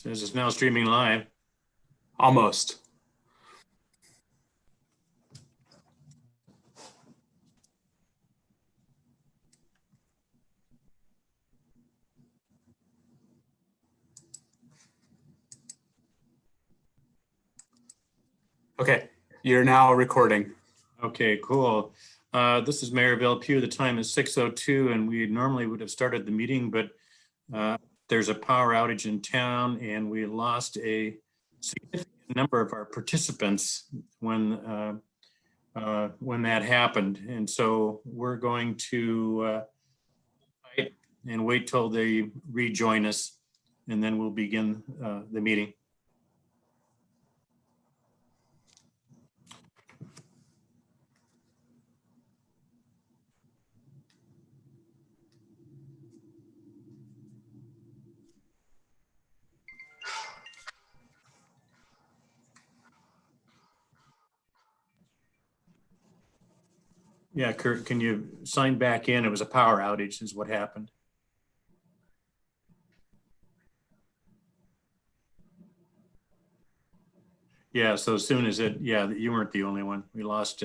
Says it's now streaming live. Almost. Okay, you're now recording. Okay, cool. This is Mayor Bill Pugh. The time is 6:02, and we normally would have started the meeting, but there's a power outage in town, and we lost a significant number of our participants when that happened. And so we're going to fight and wait till they rejoin us, and then we'll begin the meeting. Yeah, Kurt, can you sign back in? It was a power outage is what happened. Yeah, so as soon as you weren't the only one. We lost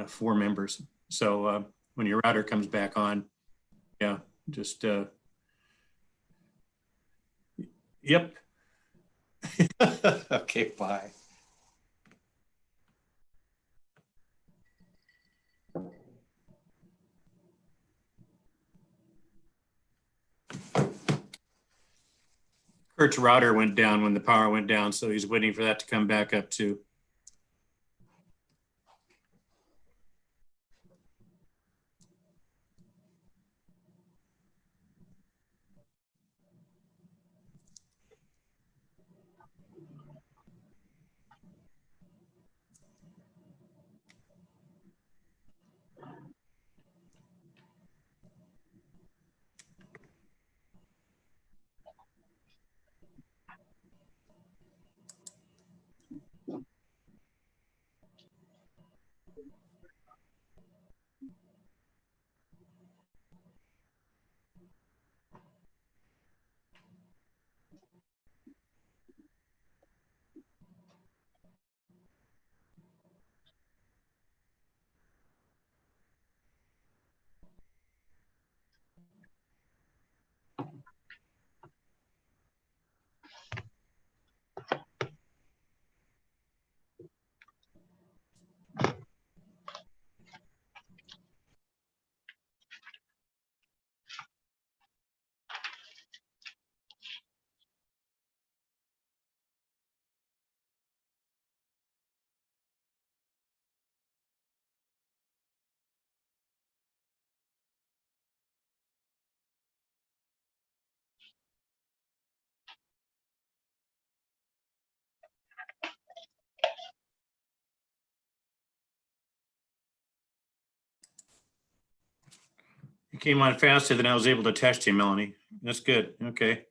4 members. So when your router comes back on, yeah, just, yep. Okay, bye. Kurt's router went down when the power went down, so he's waiting for that to come back up too. You came on faster than I was able to text you, Melanie. That's good. Okay.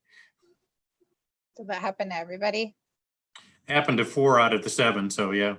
Did that happen to everybody? Happened to 4 out of the 7, so yeah.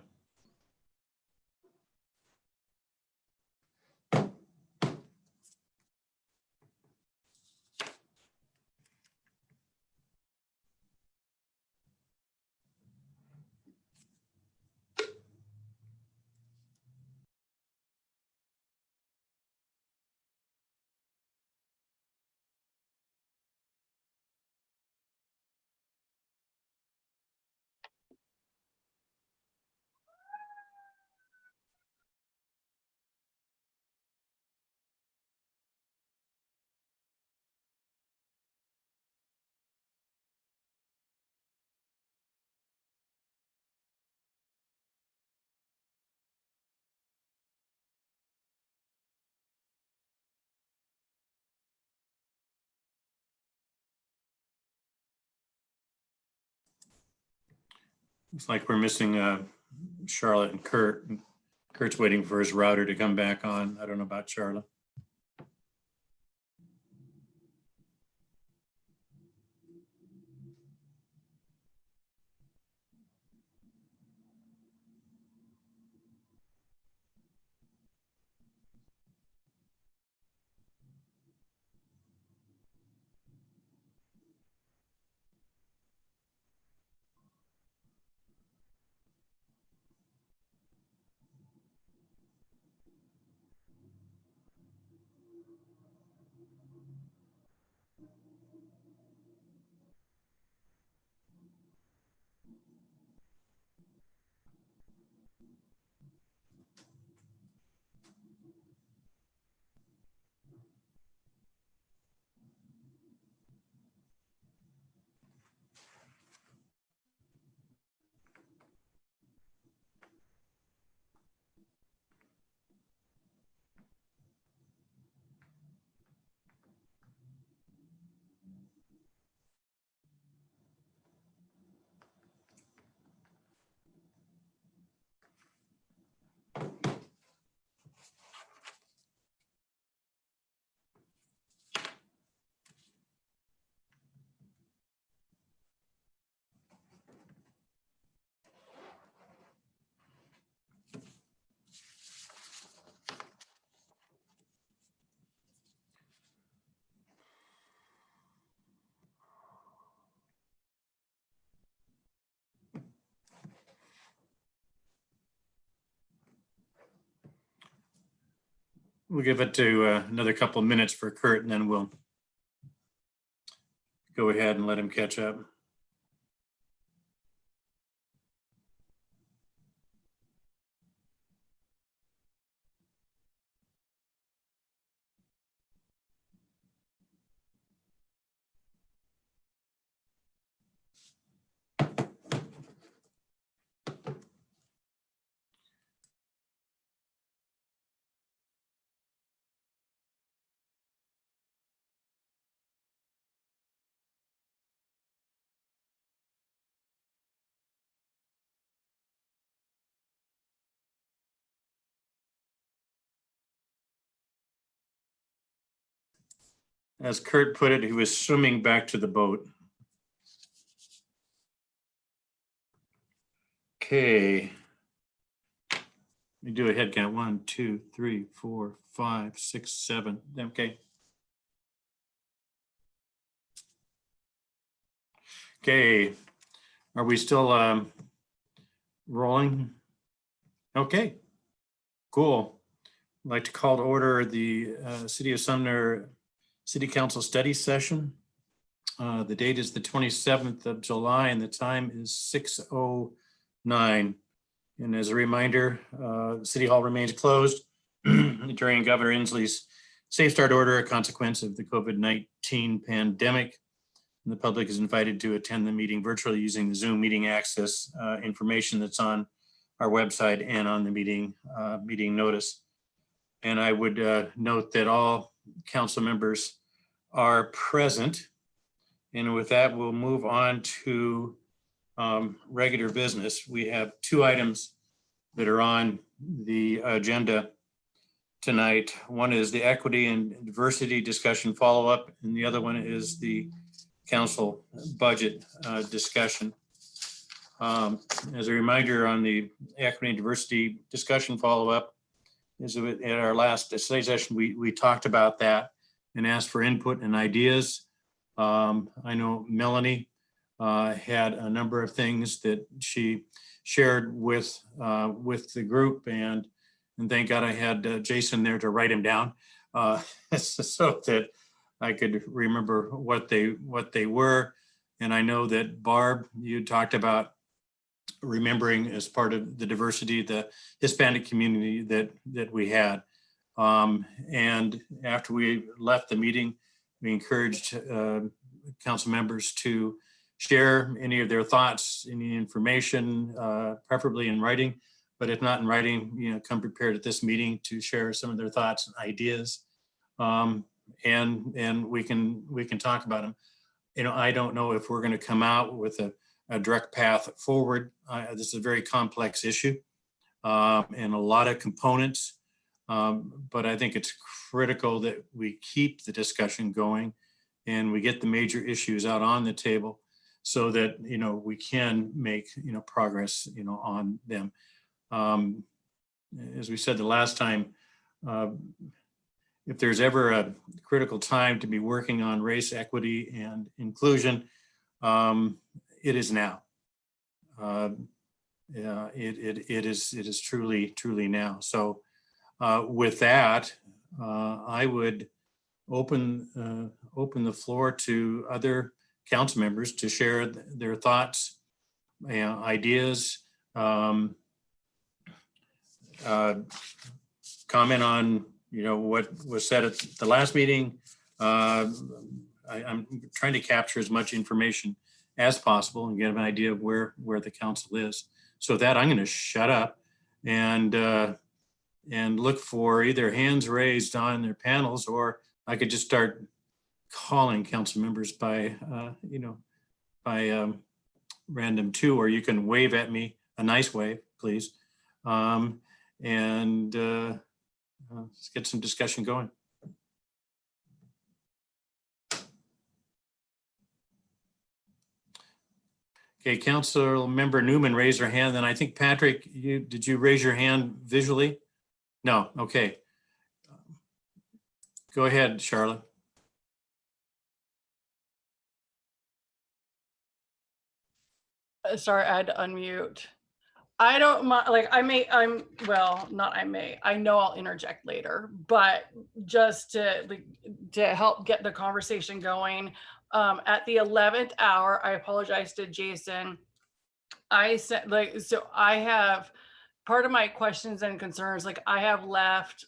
Looks like we're missing Charlotte and Kurt. Kurt's waiting for his router to come back on. I don't know about Charlotte. We'll give it to another couple of minutes for Kurt, and then we'll go ahead and let him catch up. As Kurt put it, he was swimming back to the boat. Okay. Let me do a head count. 1, 2, 3, 4, 5, 6, 7. Okay. Okay. Are we still rolling? Okay. Cool. I'd like to call to order the City of Sumner City Council study session. The date is the 27th of July and the time is 6:09. And as a reminder, City Hall remains closed during Governor Inslee's Safe Start order, a consequence of the COVID-19 pandemic. And the public is invited to attend the meeting virtually using the Zoom meeting access information that's on our website and on the meeting notice. And I would note that all council members are present. And with that, we'll move on to regular business. We have 2 items that are on the agenda tonight. One is the equity and diversity discussion follow-up, and the other one is the council budget discussion. As a reminder on the equity and diversity discussion follow-up, is at our last study session, we talked about that and asked for input and ideas. I know Melanie had a number of things that she shared with the group, and thank God I had Jason there to write them down so that I could remember what they were. And I know that Barb, you talked about remembering as part of the diversity, the Hispanic community that we had. And after we left the meeting, we encouraged council members to share any of their thoughts, any information, preferably in writing, but if not in writing, come prepared at this meeting to share some of their thoughts and ideas. And we can talk about them. I don't know if we're going to come out with a direct path forward. This is a very complex issue and a lot of components, but I think it's critical that we keep the discussion going and we get the major issues out on the table so that, we can make, progress, on them. As we said the last time, if there's ever a critical time to be working on race, equity, and inclusion, it is now. It is truly now. So with that, I would open open the floor to other council members to share their thoughts, ideas, comment on, what was said at the last meeting. I'm trying to capture as much information as possible and get an idea of where the council is. So with that, I'm going to shut up and look for either hands raised on their panels, or I could just start calling council members by random too, or you can wave at me, a nice wave, please. Let's get some discussion going. Okay, Council Member Newman raised her hand. Then I think Patrick, did you raise your hand visually? No, okay. Go ahead, Charlotte. Sorry, I had to unmute. I don't mind, like, I know I'll interject later, but just to help get the conversation going. At the 11th hour, I apologize to Jason. I said, so I have part of my questions and concerns, I have left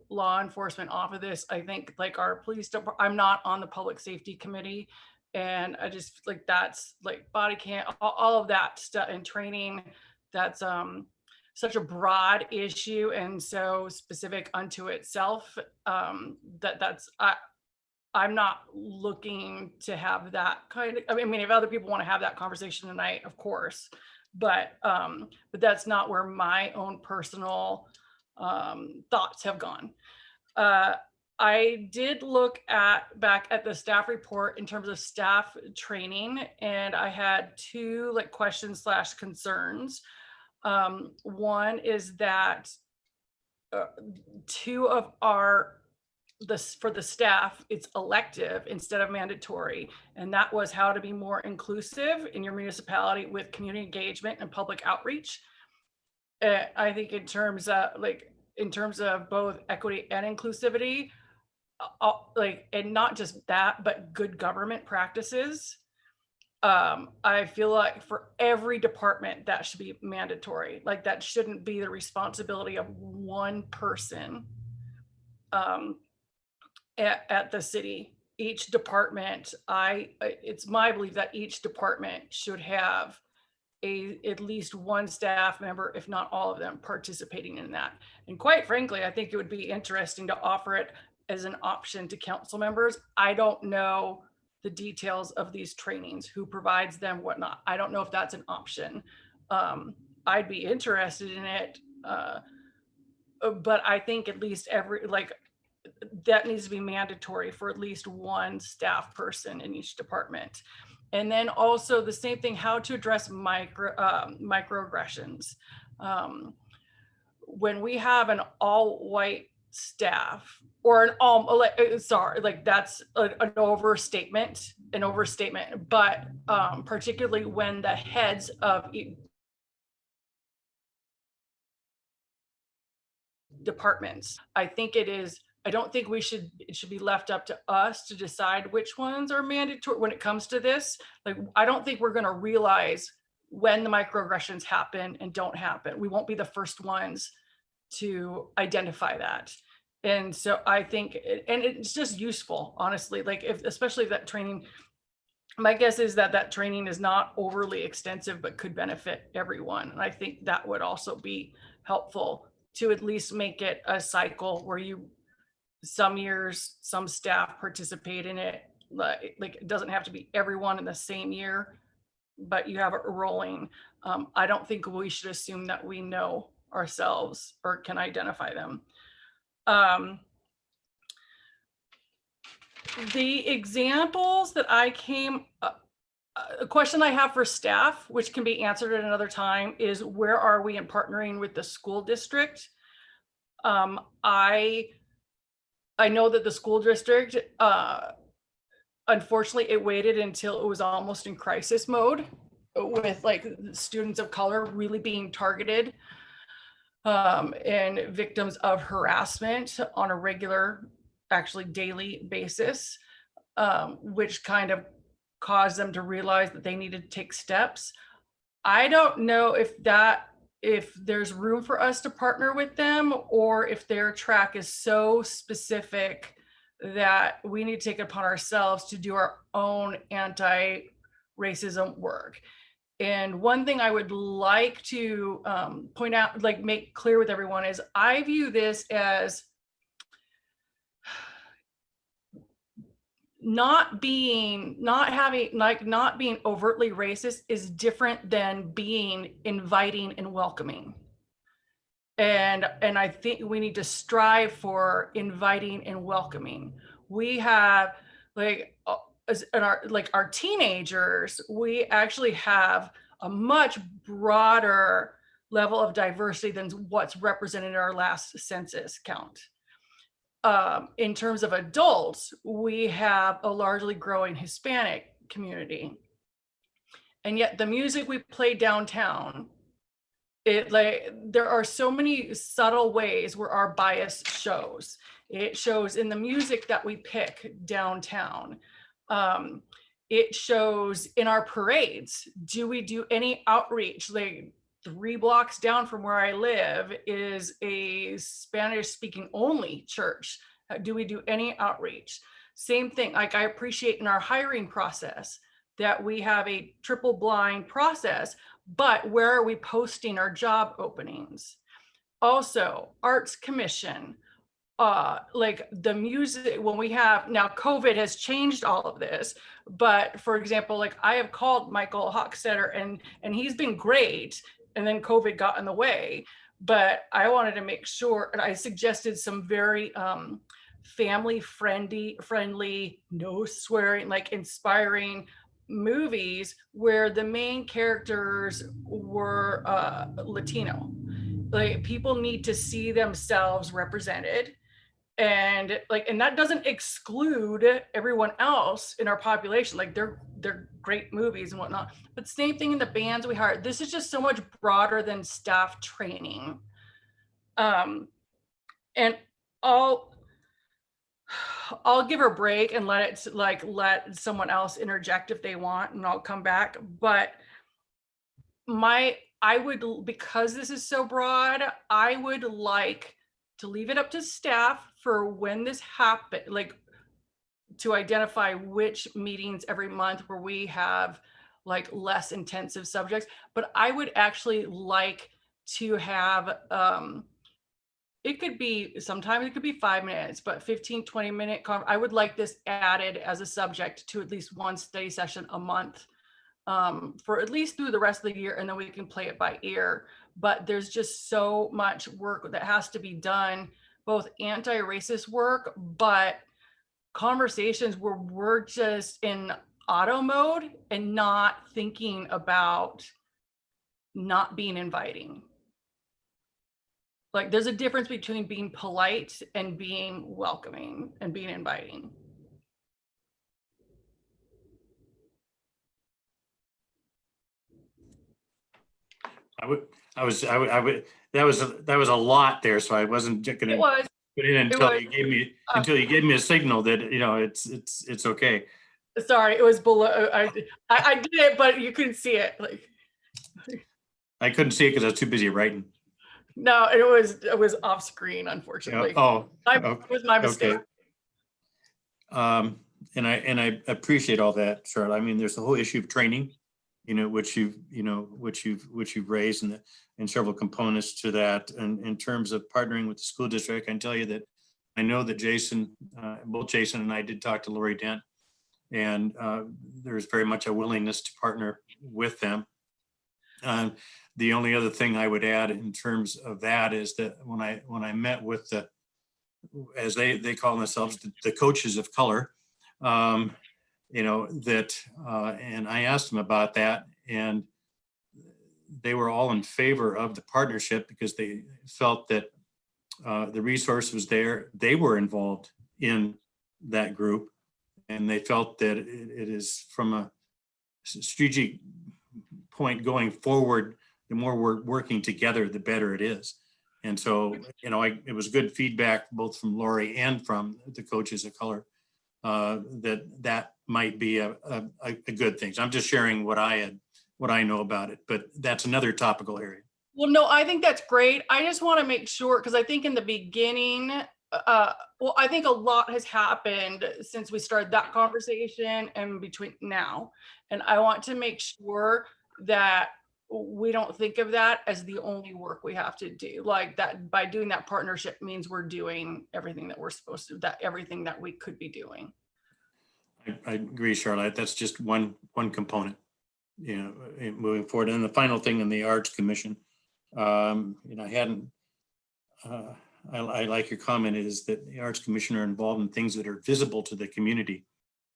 law enforcement off of this. I think our police department, I'm not on the public safety committee. And I just that's body cam, all of that stuff and training. That's such a broad issue and so specific unto itself I'm not looking to have that kind of, I mean, if other people want to have that conversation tonight, of course, but that's not where my own personal thoughts have gone. I did look back at the staff report in terms of staff training, and I had two questions / concerns. One is that two of for the staff, it's elective instead of mandatory. And that was how to be more inclusive in your municipality with community engagement and public outreach. I think in terms of both equity and inclusivity, and not just that, but good government practices. I feel like for every department that should be mandatory. That shouldn't be the responsibility of one person at the city. Each department, it's my belief that each department should have at least one staff member, if not all of them, participating in that. And quite frankly, I think it would be interesting to offer it as an option to council members. I don't know the details of these trainings, who provides them, whatnot. I don't know if that's an option. I'd be interested in it, but I think at least that needs to be mandatory for at least one staff person in each department. And then also the same thing, how to address microaggressions. When we have an all-white staff, or that's an overstatement, but particularly when the heads of departments, I don't think it should be left up to us to decide which ones are mandatory when it comes to this. I don't think we're going to realize when the microaggressions happen and don't happen. We won't be the first ones to identify that. And so I think, and it's just useful, honestly, especially if that training, my guess is that training is not overly extensive, but could benefit everyone. And I think that would also be helpful to at least make it a cycle where some years, some staff participate in it. It doesn't have to be everyone in the same year, but you have it rolling. I don't think we should assume that we know ourselves or can identify them. The examples that a question I have for staff, which can be answered at another time, is where are we in partnering with the school district? I know that the school district, unfortunately, it waited until it was almost in crisis mode with students of color really being targeted and victims of harassment on a regular, actually daily basis. which kind of caused them to realize that they needed to take steps. I don't know if there's room for us to partner with them, or if their track is so specific that we need to take it upon ourselves to do our own anti-racism work. And one thing I would like to point out, like make clear with everyone, is I view this as not being overtly racist is different than being inviting and welcoming. And I think we need to strive for inviting and welcoming. We have our teenagers, we actually have a much broader level of diversity than what's represented in our last census count. In terms of adults, we have a largely growing Hispanic community. And yet the music we play downtown, there are so many subtle ways where our bias shows. It shows in the music that we pick downtown. It shows in our parades. Do we do any outreach? Like 3 blocks down from where I live is a Spanish speaking only church. Do we do any outreach? Same thing, like I appreciate in our hiring process that we have a triple blind process, but where are we posting our job openings? Also, Arts Commission, like the music, when we have, now COVID has changed all of this, but for example, like I have called Michael Hochstetter and he's been great, and then COVID got in the way, but I wanted to make sure, and I suggested some very family friendly, no swearing, like inspiring movies where the main characters were Latino. Like people need to see themselves represented, and that doesn't exclude everyone else in our population. Like they're great movies and whatnot, but same thing in the bands we hire. This is just so much broader than staff training. And I'll give her a break and let someone else interject if they want, and I'll come back. But I would, because this is so broad, I would like to leave it up to staff for when this happens, like to identify which meetings every month where we have like less intensive subjects. But I would actually like to have, sometimes it could be 5 minutes, but 15-20 minute I would like this added as a subject to at least one study session a month, for at least through the rest of the year, and then we can play it by ear. But there's just so much work that has to be done, both anti-racist work, but conversations where we're just in auto mode and not thinking about not being inviting. Like there's a difference between being polite and being welcoming and being inviting. That was a lot there, so I wasn't going to put it in until you gave me a signal that it's okay. Sorry, it was below. I did it, but you couldn't see it. Like I couldn't see it because I was too busy writing. No, it was off screen, unfortunately. It was my mistake. Okay. And I appreciate all that, Charlotte. I mean, there's the whole issue of training, which you've raised, and several components to that. And in terms of partnering with the school district, I can tell you that I know that both Jason and I did talk to Lori Dent, and there's very much a willingness to partner with them. The only other thing I would add in terms of that is that when I met with as they call themselves, the coaches of color, and I asked them about that, and they were all in favor of the partnership because they felt that the resource was there. They were involved in that group, and they felt that it is from a strategic point going forward, the more we're working together, the better it is. And so, it was good feedback both from Lori and from the coaches of color. that might be a good thing. So I'm just sharing what I know about it, but that's another topical area. Well, no, I think that's great. I just want to make sure, because I think in the beginning, well, I think a lot has happened since we started that conversation and between now. And I want to make sure that we don't think of that as the only work we have to do. Like that by doing that partnership means we're doing everything that we're supposed to, that everything that we could be doing. I agree, Charlotte. That's just one component, moving forward. And the final thing in the Arts Commission, I hadn't, I like your comment is that the Arts Commission are involved in things that are visible to the community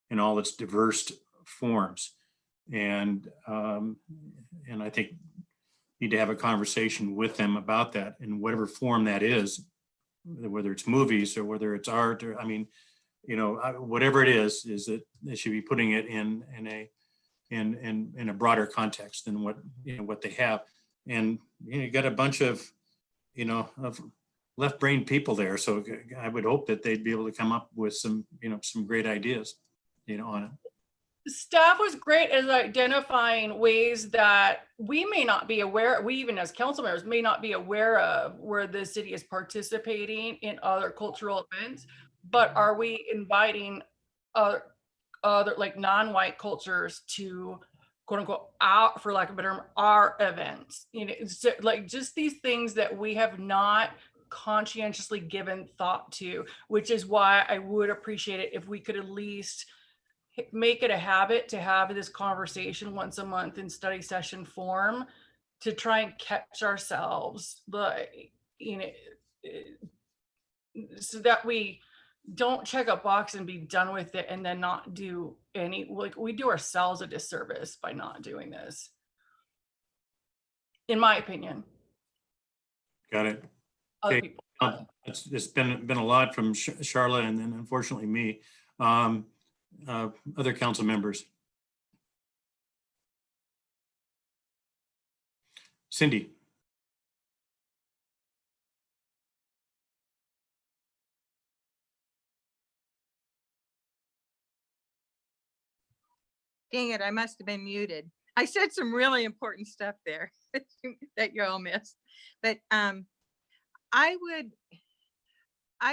in all its diverse forms. And I think need to have a conversation with them about that in whatever form that is, whether it's movies or whether it's art, or, I mean, whatever it is that they should be putting it in a broader context than what they have. And you got a bunch of left brain people there. So I would hope that they'd be able to come up with some great ideas, on it. Staff was great at identifying ways that we may not be aware, we even as council members may not be aware of where the city is participating in other cultural events, but are we inviting other like non-white cultures to quote unquote out, for lack of a better term, our events, it's like just these things that we have not conscientiously given thought to, which is why I would appreciate it if we could at least make it a habit to have this conversation once a month in study session form to try and catch ourselves, but so that we don't check a box and be done with it and then not do any, like we do ourselves a disservice by not doing this, in my opinion. Got it. Other Okay. people. It's been a lot from Charlotte and then unfortunately me. Other council members. Cindy. Dang it, I must have been muted. I said some really important stuff there that you all missed. But I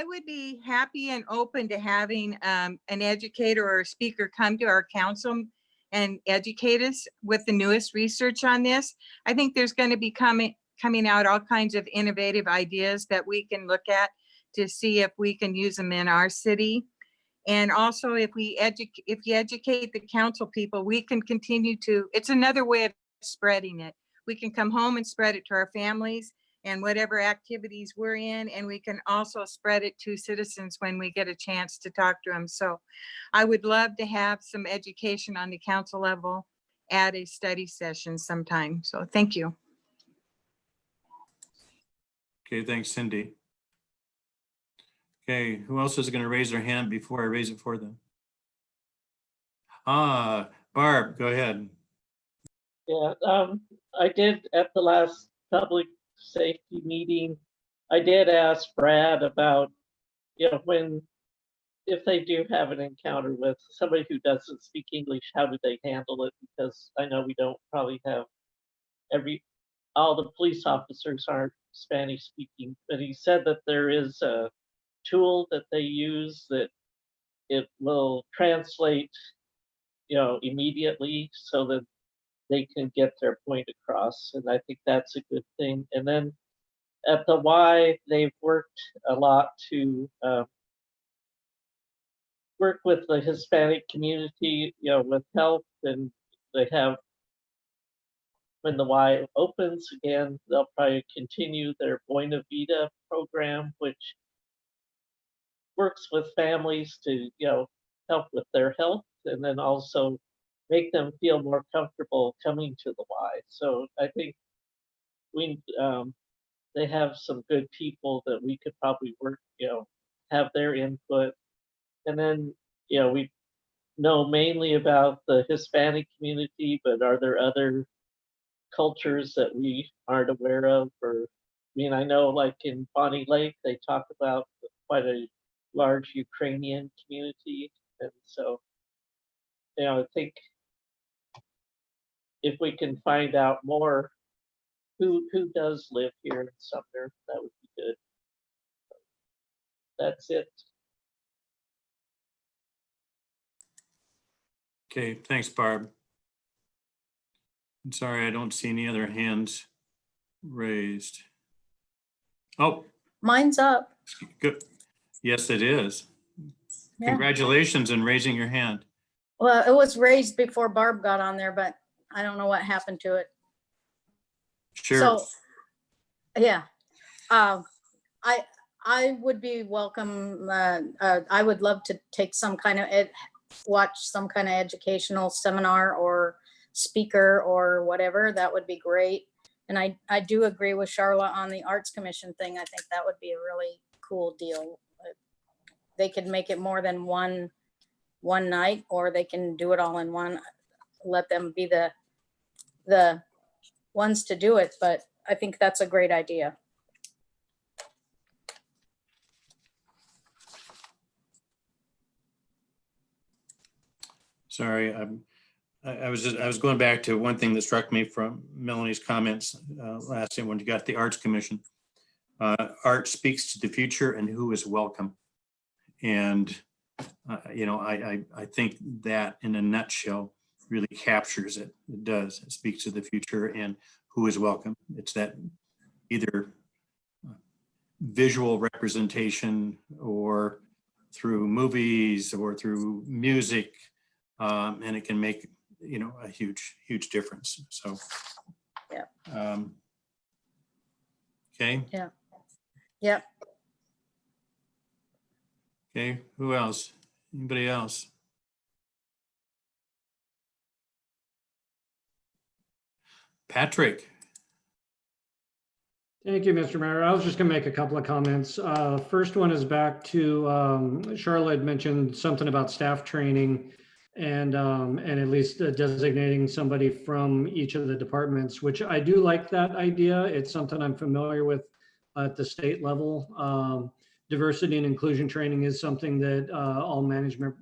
would be happy and open to having an educator or a speaker come to our council and educate us with the newest research on this. I think there's going to be coming out all kinds of innovative ideas that we can look at to see if we can use them in our city. And also if you educate the council people, we can continue to, it's another way of spreading it. We can come home and spread it to our families and whatever activities we're in, and we can also spread it to citizens when we get a chance to talk to them. So I would love to have some education on the council level at a study session sometime. So thank you. Okay, thanks, Cindy. Okay, who else is going to raise their hand before I raise it for them? Barb, go ahead. Yeah, I did at the last public safety meeting, I did ask Brad about, if they do have an encounter with somebody who doesn't speak English, how do they handle it? Because I know we don't probably have all the police officers aren't Spanish speaking, but he said that there is a tool that they use that it will translate, immediately so that they can get their point across. And I think that's a good thing. And then at the Y, they've worked a lot to work with the Hispanic community, with health, and they have, when the Y opens again, they'll probably continue their Buena Vida program, which works with families to, help with their health and then also make them feel more comfortable coming to the Y. So I think they have some good people that we could probably work, have their input. And then, we know mainly about the Hispanic community, but are there other cultures that we aren't aware of? Or, I know like in Bonnie Lake, they talk about quite a large Ukrainian community. And so, I think if we can find out more who does live here in Sumner, that would be good. That's it. Okay, thanks, Barb. I'm sorry, I don't see any other hands raised. Oh, Mine's up. good. Yes, it is. Yeah. Congratulations on raising your hand. Well, it was raised before Barb got on there, but I don't know what happened to it. Sure. So, yeah, I would be welcome. I would love to take some kind of watch some kind of educational seminar or speaker or whatever. That would be great. And I do agree with Charlotte on the Arts Commission thing. I think that would be a really cool deal. They could make it more than one night, or they can do it all in one. Let them be the ones to do it, but I think that's a great idea. Sorry, I was going back to one thing that struck me from Melanie's comments last time when you got the Arts Commission. Art speaks to the future and who is welcome. And, I think that in a nutshell really captures it. It does. It speaks to the future and who is welcome. It's that either visual representation or through movies or through music. And it can make, a huge difference. So, Yeah. Okay. Yeah. Yep. Okay. Who else? Anybody else? Patrick. Thank you, Mr. Mayor. I was just going to make a couple of comments. First one is back to Charlotte mentioned something about staff training and at least designating somebody from each of the departments, which I do like that idea. It's something I'm familiar with at the state level. Diversity and inclusion training is something that all management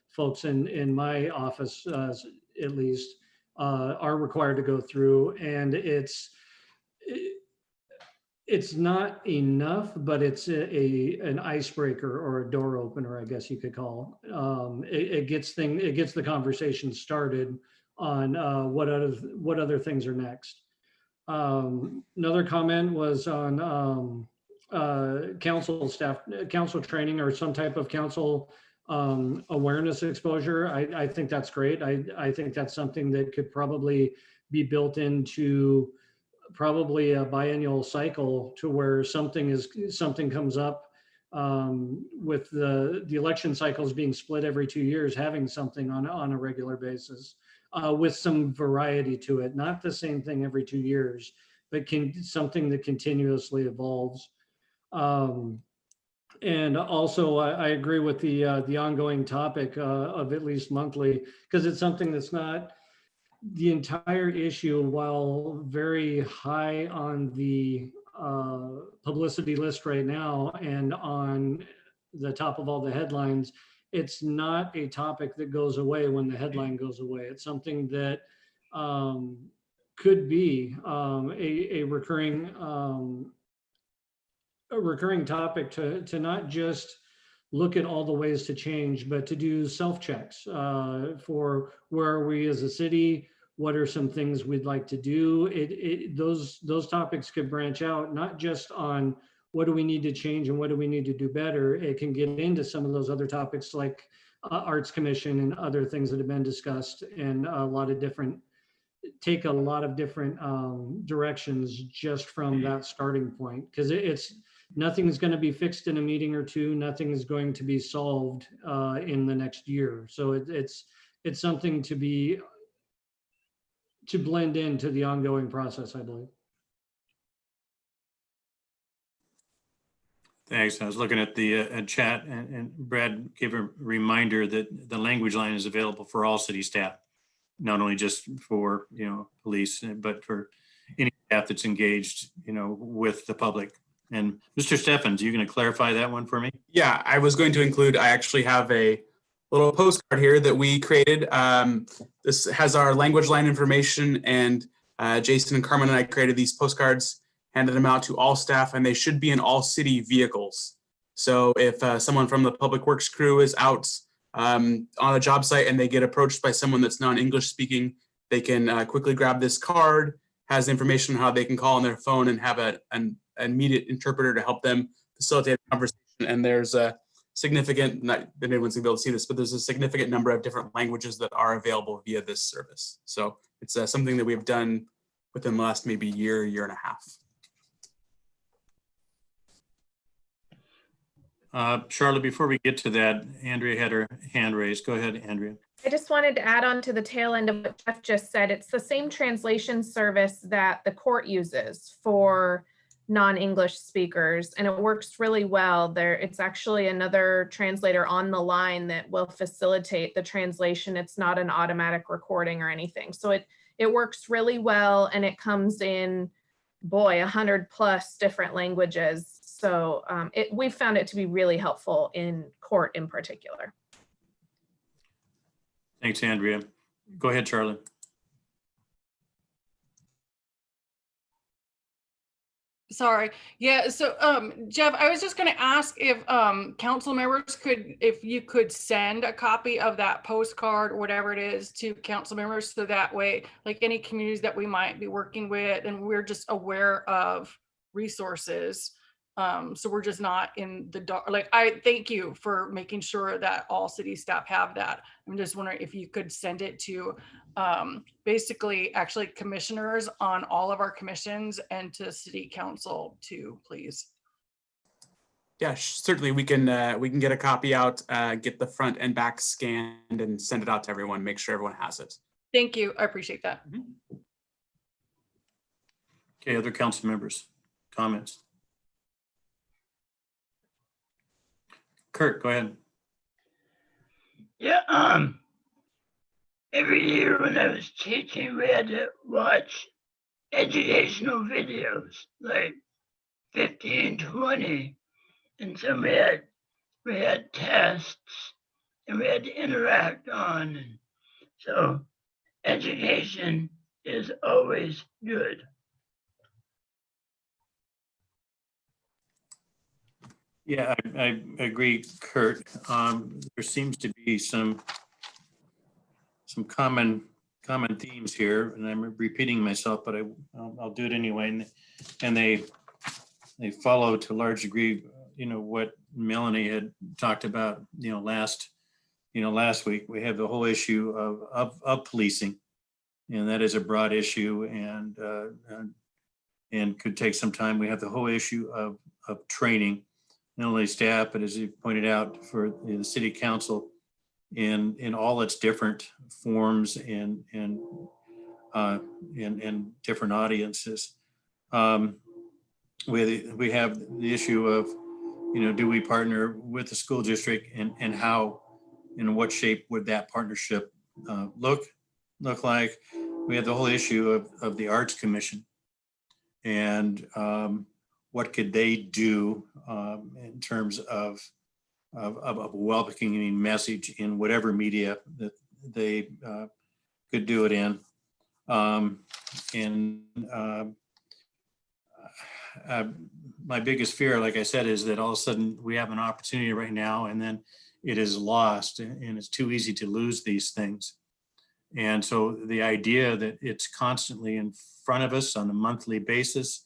folks in my office, at least, are required to go through, and it's not enough, but it's an icebreaker or a door opener, I guess you could call. It gets the conversation started on what other things are next. Another comment was on council training or some type of council awareness exposure. I think that's great. I think that's something that could probably be built into probably a biennial cycle, to where something comes up with the election cycles being split every 2 years, having something on a regular basis with some variety to it, not the same thing every 2 years, but something that continuously evolves. And also I agree with the ongoing topic of at least monthly, because it's something that's not the entire issue. While very high on the publicity list right now and on the top of all the headlines, it's not a topic that goes away when the headline goes away. It's something that could be a recurring topic to not just look at all the ways to change, but to do self-checks for where are we as a city, what are some things we'd like to do. Those topics could branch out, not just on what do we need to change and what do we need to do better. It can get into some of those other topics like Arts Commission and other things that have been discussed, and take a lot of different directions just from that starting point, because nothing is going to be fixed in a meeting or two. Nothing is going to be solved in the next year. So it's something to blend into the ongoing process, I believe. Thanks. I was looking at the chat, and Brad gave a reminder that the language line is available for all city staff, not only just for, police, but for any staff that's engaged, with the public. And Mr. Steffens, you going to clarify that one for me? Yeah, I was going to include, I actually have a little postcard here that we created. This has our language line information, and Jason and Carmen and I created these postcards, handed them out to all staff, and they should be in all city vehicles. So if someone from the public works crew is out on a job site and they get approached by someone that's non-English speaking, they can quickly grab this card, has information on how they can call on their phone and have an immediate interpreter to help them facilitate a conversation. And there's a significant, not that anyone's gonna be able to see this, but there's a significant number of different languages that are available via this service. So it's something that we've done within the last maybe year and a half. Charlotte, before we get to that, Andrea had her hand raised. Go ahead, Andrea. I just wanted to add on to the tail end of what Jeff just said. It's the same translation service that the court uses for non-English speakers, and it works really well. It's actually another translator on the line that will facilitate the translation. It's not an automatic recording or anything. So it works really well, and it comes in, boy, 100+ different languages. So we found it to be really helpful in court in particular. Thanks, Andrea. Go ahead, Charlie. Sorry. Yeah. So, Jeff, I was just going to ask if council members if you could send a copy of that postcard or whatever it is to council members, so that way, like any communities that we might be working with, and we're just aware of resources. So we're just not in the dark. Like, I thank you for making sure that all city staff have that. I'm just wondering if you could send it to basically actually commissioners on all of our commissions and to city council too, please. Yeah, certainly we can get a copy out, get the front and back scanned and send it out to everyone, make sure everyone has it. Thank you. I appreciate that. Okay, other council members, comments? Kurt, go ahead. Yeah, every year when I was teaching, we had to watch educational videos, like 15, 20. And so we had tests and we had to interact on. And so education is always good. Yeah, I agree, Kurt. There seems to be some common themes here, and I'm repeating myself, but I'll do it anyway. And they follow to a large degree, what Melanie had talked about, last week. We have the whole issue of policing, and that is a broad issue, and could take some time. We have the whole issue of training, not only staff, but as you pointed out, for the city council in all its different forms and different audiences. We have the issue of, do we partner with the school district, and how, in what shape would that partnership look like? We have the whole issue of the Arts Commission, and what could they do in terms of a welcoming message in whatever media that they could do it in. My biggest fear, like I said, is that all of a sudden we have an opportunity right now, and then it is lost, and it's too easy to lose these things. And so the idea that it's constantly in front of us on a monthly basis,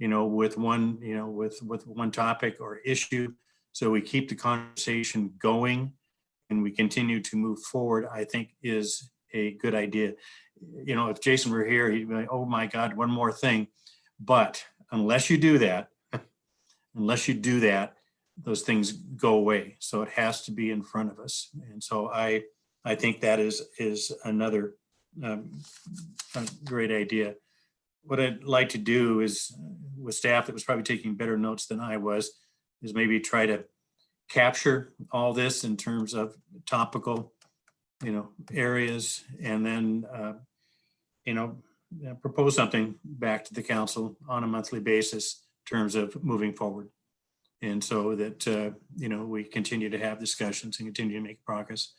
with one topic or issue, so we keep the conversation going and we continue to move forward, I think is a good idea. If Jason were here, he'd be like, oh my God, one more thing. But unless you do that, those things go away. So it has to be in front of us. And so I think that is another a great idea. What I'd like to do is, with staff that was probably taking better notes than I was, is maybe try to capture all this in terms of topical, areas, and then, propose something back to the council on a monthly basis in terms of moving forward. And so that, we continue to have discussions and continue to make progress.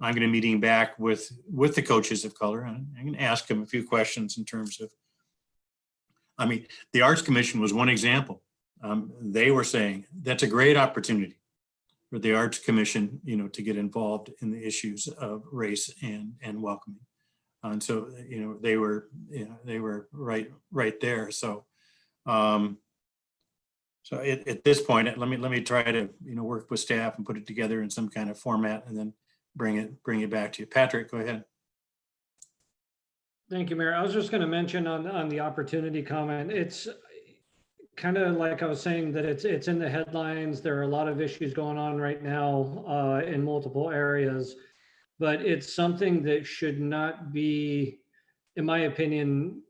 I'm going to meeting back with the coaches of color. I'm going to ask them a few questions in terms of, the Arts Commission was one example. They were saying that's a great opportunity for the Arts Commission, to get involved in the issues of race and welcoming. And so, they were right there. So, at this point, let me try to, work with staff and put it together in some kind of format and then bring it back to you. Patrick, go ahead. Thank you, Mayor. I was just going to mention on the opportunity comment, it's kind of like I was saying that it's in the headlines. There are a lot of issues going on right now in multiple areas, but it's something that should not be, in my opinion,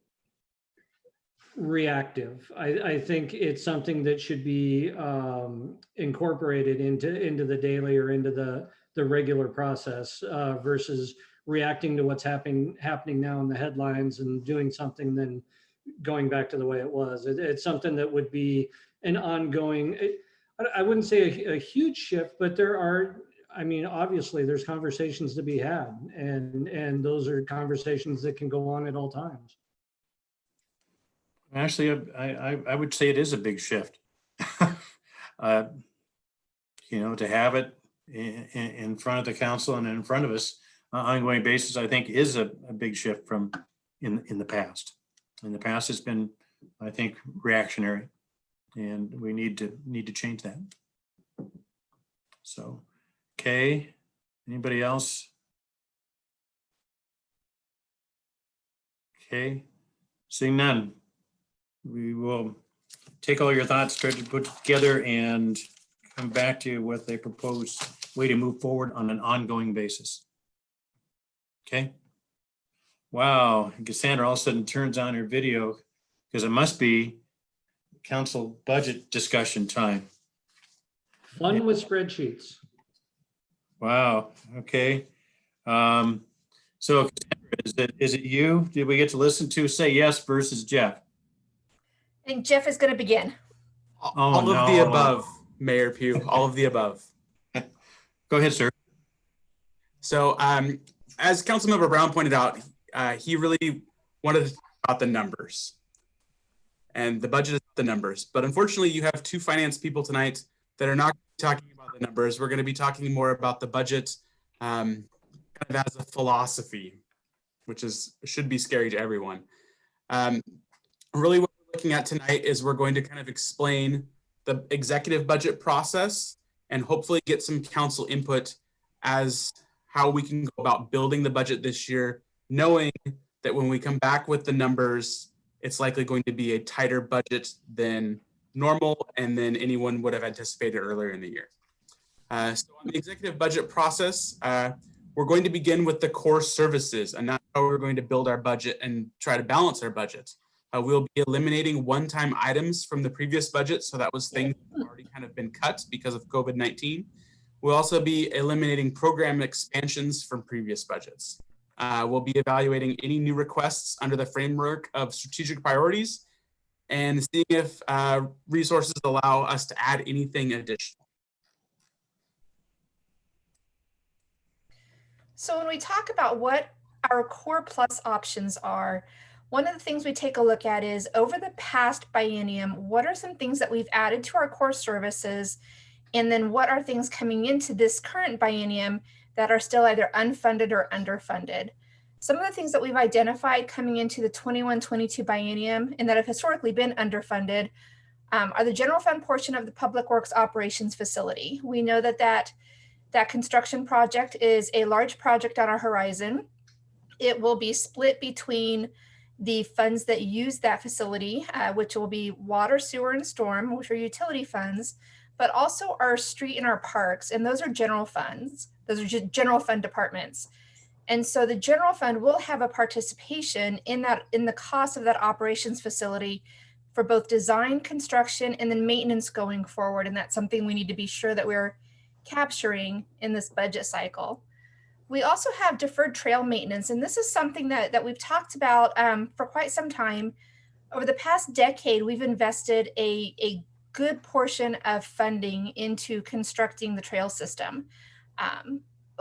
reactive. I think it's something that should be incorporated into the daily or into the regular process versus reacting to what's happening now in the headlines and doing something then going back to the way it was. It's something that would be an ongoing, I wouldn't say a huge shift, but there are, obviously there's conversations to be had, and those are conversations that can go on at all times. Actually, I would say it is a big shift. To have it in front of the council and in front of us on an ongoing basis, I think is a big shift from in the past. In the past, it's been, I think, reactionary, and we need to change that. So, okay, anybody else? Okay, seeing none, we will take all your thoughts, try to put together and come back to what they propose way to move forward on an ongoing basis. Okay. Wow, Cassandra all of a sudden turns on her video because it must be council budget discussion time. Fun with spreadsheets. Wow, okay. So Cassandra, is it you? Did we get to listen to say yes versus Jeff? I think Jeff is going to begin. All of the above, Mayor Pugh, all of the above. Go ahead, sir. So as Councilmember Brown pointed out, he really wanted to talk about the numbers, and the budget is the numbers. But unfortunately, you have two finance people tonight that are not talking about the numbers. We're going to be talking more about the budget kind of as a philosophy, which should be scary to everyone. Really what we're looking at tonight is we're going to kind of explain the executive budget process and hopefully get some council input as how we can go about building the budget this year, knowing that when we come back with the numbers, it's likely going to be a tighter budget than normal and than anyone would have anticipated earlier in the year. So on the executive budget process, we're going to begin with the core services, and that's how we're going to build our budget and try to balance our budget. We'll be eliminating one-time items from the previous budget. So that was things that have already kind of been cut because of COVID-19. We'll also be eliminating program expansions from previous budgets. We'll be evaluating any new requests under the framework of strategic priorities and seeing if resources allow us to add anything additional. So when we talk about what our core plus options are, one of the things we take a look at is over the past biennium, what are some things that we've added to our core services? And then what are things coming into this current biennium that are still either unfunded or underfunded? Some of the things that we've identified coming into the 21-22 biennium and that have historically been underfunded are the general fund portion of the Public Works Operations Facility. We know that construction project is a large project on our horizon. It will be split between the funds that use that facility, which will be water, sewer, and storm, which are utility funds, but also our street and our parks. And those are general funds. Those are just general fund departments. And so the general fund will have a participation in the cost of that operations facility for both design, construction, and then maintenance going forward. And that's something we need to be sure that we're capturing in this budget cycle. We also have deferred trail maintenance, and this is something that we've talked about for quite some time. Over the past decade, we've invested a good portion of funding into constructing the trail system.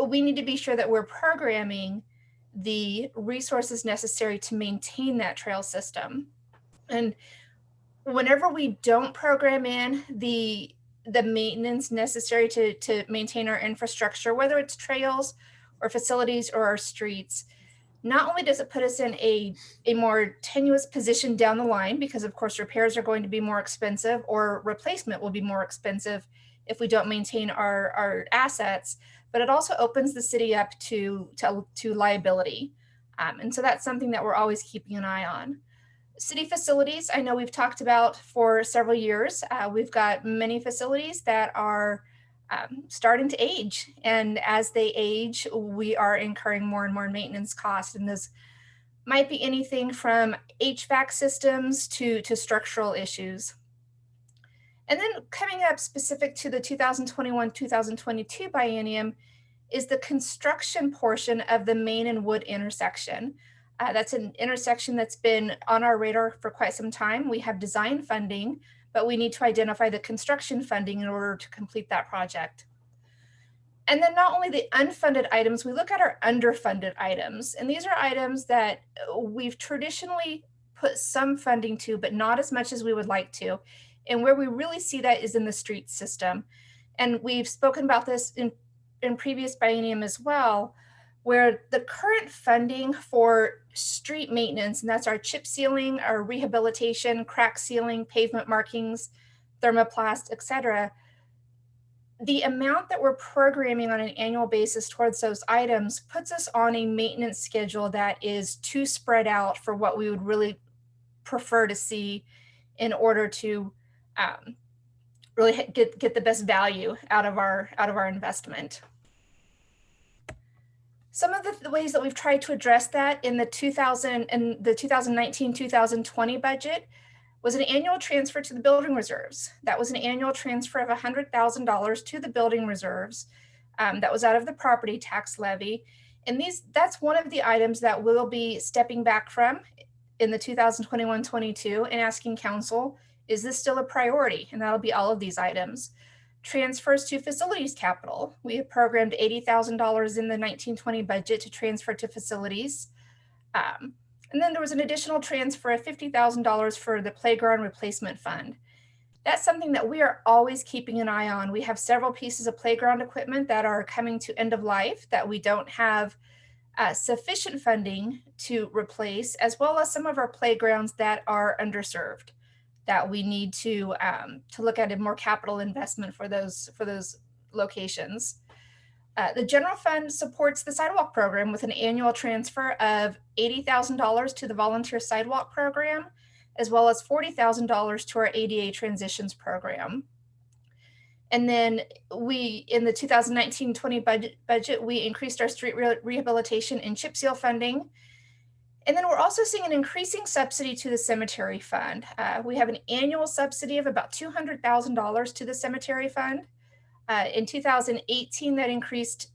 We need to be sure that we're programming the resources necessary to maintain that trail system. And whenever we don't program in the maintenance necessary to maintain our infrastructure, whether it's trails or facilities or our streets, not only does it put us in a more tenuous position down the line, because of course repairs are going to be more expensive or replacement will be more expensive if we don't maintain our assets, but it also opens the city up to liability. And so that's something that we're always keeping an eye on. City facilities, I know we've talked about for several years. We've got many facilities that are starting to age. And as they age, we are incurring more and more maintenance costs. And this might be anything from HVAC systems to structural issues. And then coming up specific to the 2021-2022 biennium is the construction portion of the Main and Wood intersection. That's an intersection that's been on our radar for quite some time. We have design funding, but we need to identify the construction funding in order to complete that project. And then not only the unfunded items, we look at our underfunded items. And these are items that we've traditionally put some funding to, but not as much as we would like to. And where we really see that is in the street system. And we've spoken about this in previous biennium as well, where the current funding for street maintenance, and that's our chip sealing, our rehabilitation, crack sealing, pavement markings, thermoplast, etc. The amount that we're programming on an annual basis towards those items puts us on a maintenance schedule that is too spread out for what we would really prefer to see in order to really get the best value out of our investment. Some of the ways that we've tried to address that in the 2019-2020 budget was an annual transfer to the building reserves. That was an annual transfer of $100,000 to the building reserves. That was out of the property tax levy. And that's one of the items that we'll be stepping back from in the 2021-22 and asking council, is this still a priority? And that'll be all of these items. Transfers to facilities capital. We have programmed $80,000 in the 1920 budget to transfer to facilities. And then there was an additional transfer of $50,000 for the playground replacement fund. That's something that we are always keeping an eye on. We have several pieces of playground equipment that are coming to end of life that we don't have sufficient funding to replace, as well as some of our playgrounds that are underserved, that we need to look at a more capital investment for those locations. The general fund supports the sidewalk program with an annual transfer of $80,000 to the volunteer sidewalk program, as well as $40,000 to our ADA transitions program. And then in the 2019-20 budget, we increased our street rehabilitation and chip seal funding. And then we're also seeing an increasing subsidy to the cemetery fund. We have an annual subsidy of about $200,000 to the cemetery fund. In 2018, that increased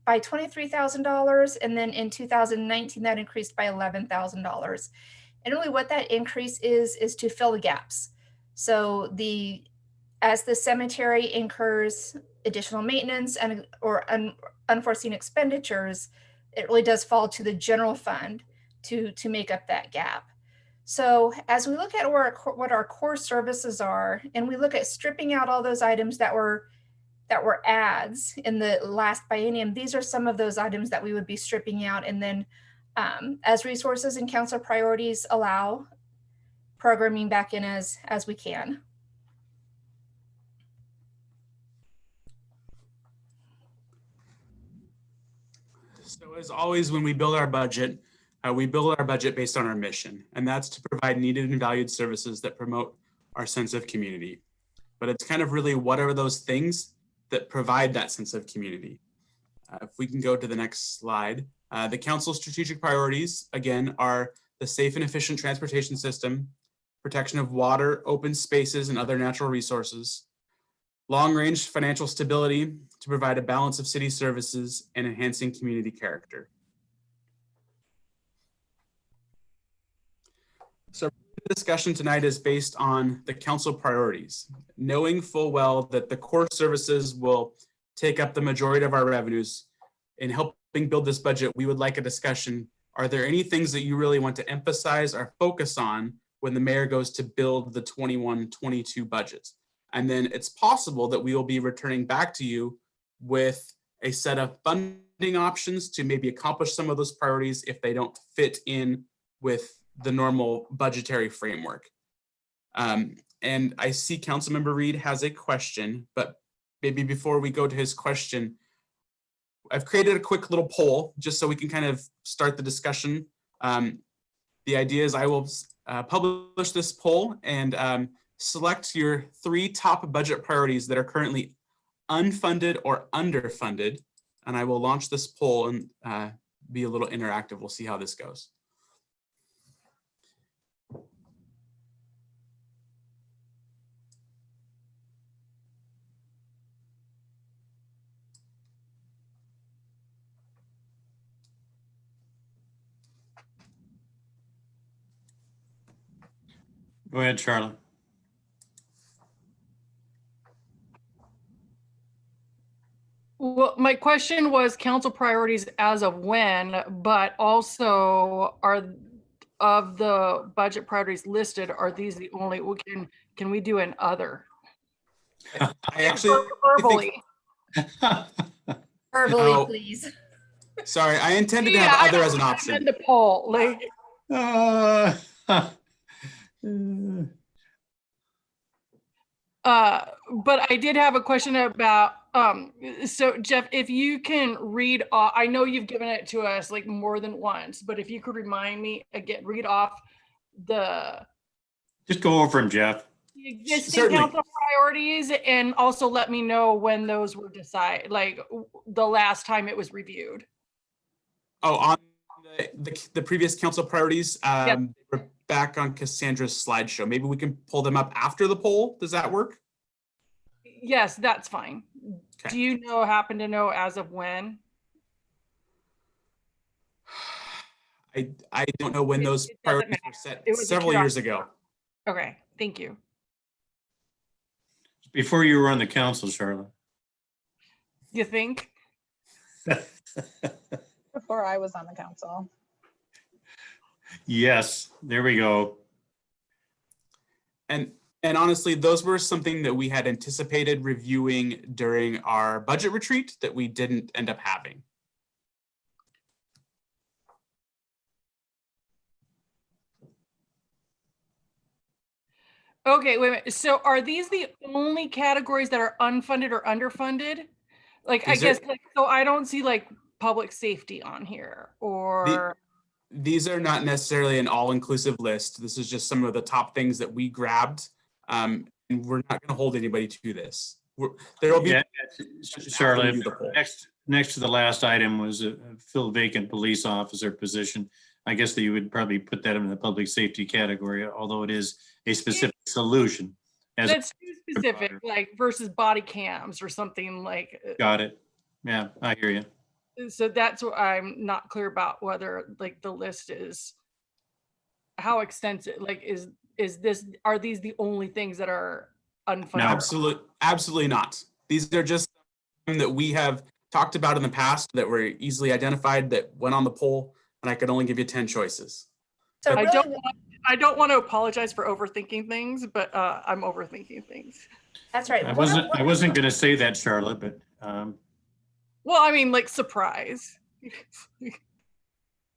by $23,000. And then in 2019, that increased by $11,000. And really what that increase is to fill the gaps. So as the cemetery incurs additional maintenance or unforeseen expenditures, it really does fall to the general fund to make up that gap. So as we look at what our core services are, and we look at stripping out all those items that were ads in the last biennium, these are some of those items that we would be stripping out. And then as resources and council priorities allow, programming back in as we can. So as always, when we build our budget based on our mission, and that's to provide needed and valued services that promote our sense of community. But it's kind of really what are those things that provide that sense of community? If we can go to the next slide. The council's strategic priorities, again, are the safe and efficient transportation system, protection of water, open spaces, and other natural resources, long-range financial stability to provide a balance of city services, and enhancing community character. So The discussion tonight is based on the council priorities, knowing full well that the core services will take up the majority of our revenues. In helping build this budget, we would like a discussion. Are there any things that you really want to emphasize or focus on when the mayor goes to build the 21-22 budget? And then it's possible that we will be returning back to you with a set of funding options to maybe accomplish some of those priorities if they don't fit in with the normal budgetary framework. And I see Councilmember Reed has a question, but maybe before we go to his question, I've created a quick little poll just so we can kind of start the discussion. The idea is I will publish this poll and select your 3 top budget priorities that are currently unfunded or underfunded. And I will launch this poll and be a little interactive. We'll see how this goes. Go ahead, Charlotte. Well, my question was council priorities as of when, but also are of the budget priorities listed, are these the only, can we do an other? I actually Verbally. Verbally, Oh. please. Sorry, I intended to have other as an option. And the poll, like, but I did have a question about, so Jeff, if you can read off, I know you've given it to us like more than once, but if you could remind me again, read off the Just go over them, Jeff. existing Certainly. council priorities and also let me know when those were decided, like the last time it was reviewed. Oh, on the previous council priorities, we're back on Cassandra's slideshow. Maybe we can pull them up after the poll. Does that work? Yes, that's fine. Okay. Do you happen to know as of when? I don't know when those It doesn't priorities matter. were set It was a several years curiosity. ago. Okay, thank you. Before you were on the council, Charlotte. You think? Before I was on the council. Yes, there we go. And honestly, those were something that we had anticipated reviewing during our budget retreat that we didn't end up having. Okay, wait a minute. So are these the only categories that are unfunded or underfunded? Like, I These are- guess, like, so I don't see like public safety on here or, These are not necessarily an all-inclusive list. This is just some of the top things that we grabbed. And we're not going to hold anybody to this. There will be Yeah, after we Charlotte, do the poll. next to the last item was a fill vacant police officer position. I guess that you would probably put that in the public safety category, although it is a specific solution. As that's too specific, like versus body cams or something like. got it. Yeah, I hear you. So that's what I'm not clear about, whether like the list is how extensive, like are these the only things that are unfunded? Absolutely not. These are just something that we have talked about in the past that were easily identified that went on the poll, and I could only give you 10 choices. So I really, don't want to apologize for overthinking things, but I'm overthinking things. that's right. I wasn't going to say that, Charlotte, but Well, I mean, like surprise.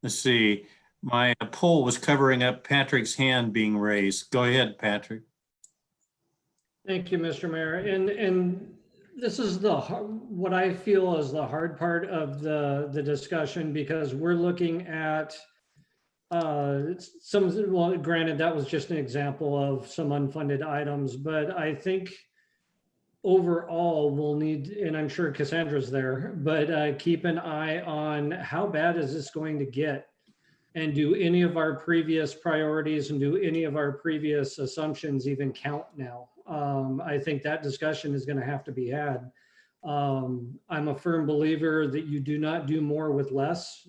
let's see. My poll was covering up Patrick's hand being raised. Go ahead, Patrick. Thank you, Mr. Mayor. And this is what I feel is the hard part of the discussion, because we're looking at well, granted, that was just an example of some unfunded items, but I think overall we'll need, and I'm sure Cassandra's there, but keep an eye on how bad is this going to get? And do any of our previous priorities and do any of our previous assumptions even count now? I think that discussion is going to have to be had. I'm a firm believer that you do not do more with less.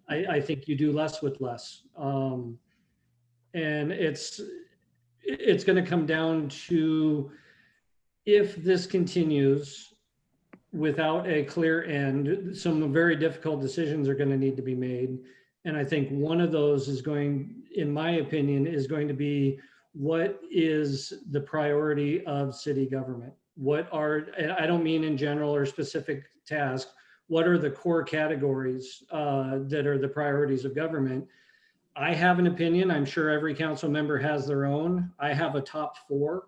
I think you do less with less. And it's going to come down to, if this continues without a clear end, some very difficult decisions are going to need to be made. And I think one of those is going, in my opinion, is going to be, what is the priority of city government? What are, and I don't mean in general or specific tasks, what are the core categories that are the priorities of government? I have an opinion. I'm sure every council member has their own. I have a top 4.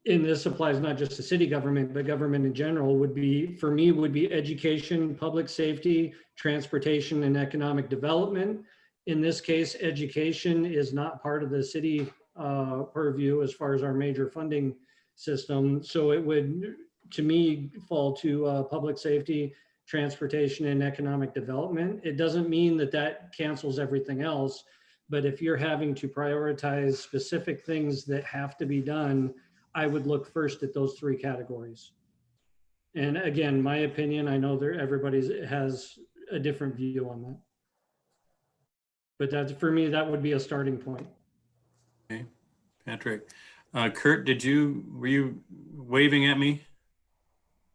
And this applies not just to city government, but government in general, would be, for me, would be education, public safety, transportation, and economic development. In this case, education is not part of the city purview as far as our major funding system. So it would, to me, fall to public safety, transportation, and economic development. It doesn't mean that that cancels everything else, but if you're having to prioritize specific things that have to be done, I would look first at those 3 categories. And again, my opinion, I know that everybody has a different view on that. But that's, for me, that would be a starting point. Okay, Patrick. Kurt, were you waving at me?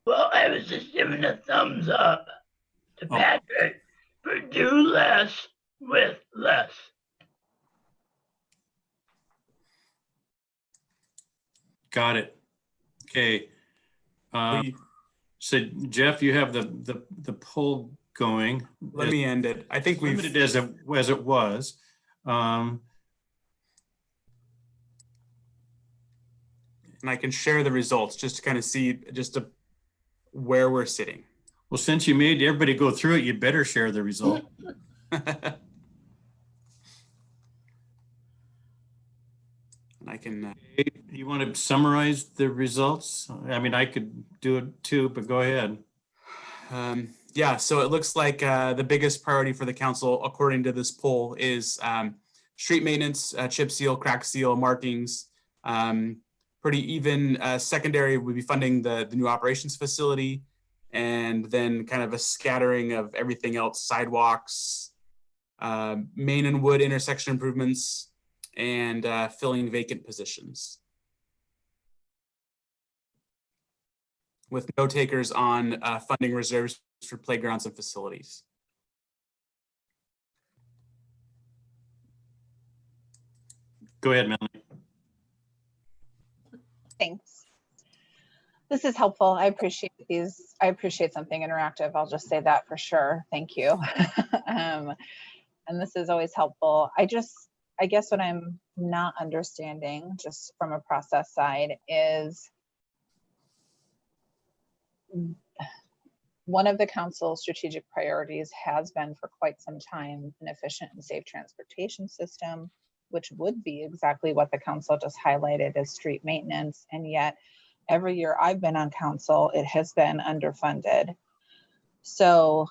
Well, I was just giving a thumbs up to Patrick for do less with less. Got it. Okay. So Jeff, you have the poll going. Let me end it. I think we've limited as it was. And I can share the results just to kind of see where we're sitting. Well, since you made everybody go through it, you better share the result. And I can. You want to summarize the results? I mean, I could do it too, but go ahead. Yeah, so it looks like the biggest priority for the council, according to this poll, is street maintenance, chip seal, crack seal, markings. Pretty even. Secondary would be funding the new operations facility, and then kind of a scattering of everything else: sidewalks, Main and Wood intersection improvements, and filling vacant positions. With no takers on funding reserves for playgrounds and facilities. Go ahead, Melanie. Thanks. This is helpful. I appreciate these. I appreciate something interactive. I'll just say that for sure. Thank you. And this is always helpful. I guess what I'm not understanding, just from a process side, is one of the council's strategic priorities has been for quite some time an efficient and safe transportation system, which would be exactly what the council just highlighted as street maintenance. And yet every year I've been on council, it has been underfunded. So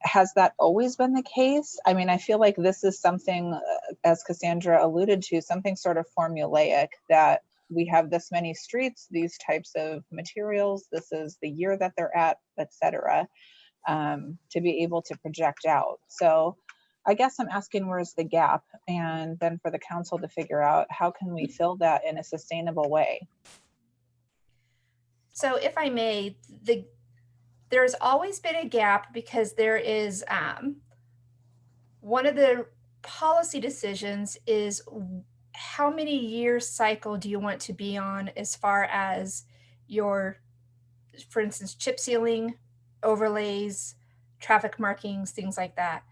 has that always been the case? I mean, I feel like this is something, as Cassandra alluded to, something sort of formulaic, that we have this many streets, these types of materials, this is the year that they're at, etc., to be able to project out. So I guess I'm asking, where's the gap? And then for the council to figure out, how can we fill that in a sustainable way? So if I may, there's always been a gap because there is one of the policy decisions is how many years cycle do you want to be on as far as your, for instance, chip sealing, overlays, traffic markings, things like that.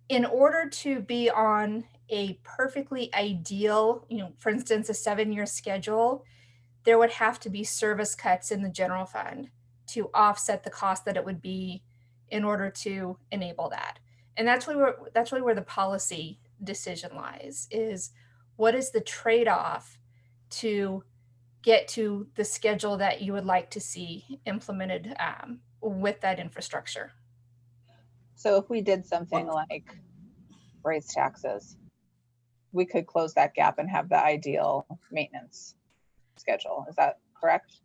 In order to be on a perfectly ideal, for instance, a 7-year schedule, there would have to be service cuts in the general fund to offset the cost that it would be in order to enable that. And that's really where the policy decision lies, is what is the trade-off to get to the schedule that you would like to see implemented with that infrastructure. So if we did something like raise taxes, we could close that gap and have the ideal maintenance schedule. Is that correct?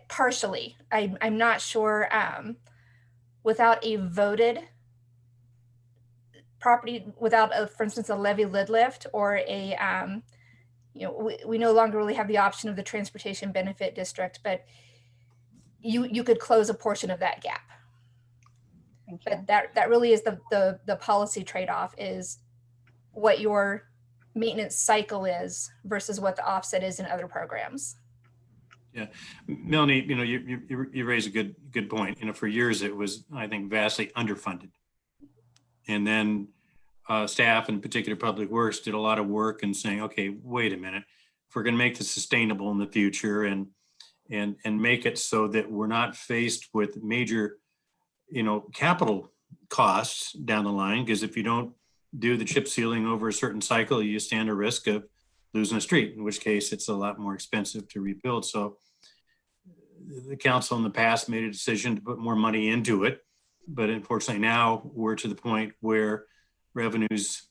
Partially. I'm not sure. Without a voted property without, for instance, a levy lid lift or a, we no longer really have the option of the transportation benefit district, but you could close a portion of that gap. Thank you. But that really is the policy trade-off, is what your maintenance cycle is versus what the offset is in other programs. Yeah, Melanie, you raise a good point. For years it was, I think, vastly underfunded, and then staff, in particular Public Works, did a lot of work in saying, okay, wait a minute, if we're going to make this sustainable in the future and make it so that we're not faced with major, capital costs down the line, because if you don't do the chip sealing over a certain cycle, you stand a risk of losing a street, in which case it's a lot more expensive to rebuild. So the council in the past made a decision to put more money into it, but unfortunately now we're to the point where revenues,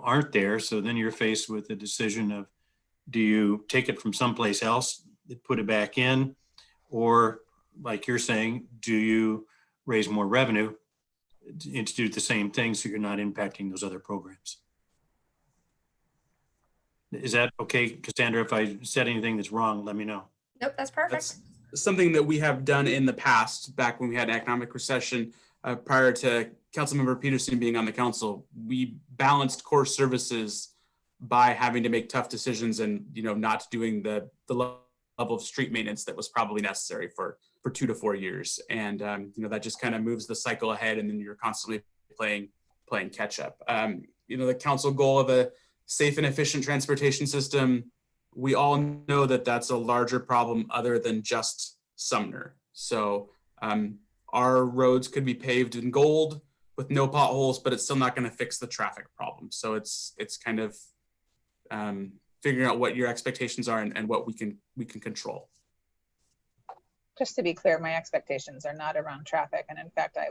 aren't there. So then you're faced with the decision of, do you take it from someplace else, put it back in, or like you're saying, do you raise more revenue to do the same thing so you're not impacting those other programs? Is that okay, Cassandra? If I said anything that's wrong, let me know. Nope, that's perfect. That's something that we have done in the past, back when we had an economic recession, prior to Councilmember Peterson being on the council. We balanced core services by having to make tough decisions and, not doing the level of street maintenance that was probably necessary for 2 to 4 years. And, that just kind of moves the cycle ahead, and then you're constantly playing catch up. The council goal of a safe and efficient transportation system, we all know that that's a larger problem other than just Sumner. So our roads could be paved in gold with no potholes, but it's still not going to fix the traffic problem. So it's kind of figuring out what your expectations are and what we can control. Just to be clear, my expectations are not around traffic. And in fact, I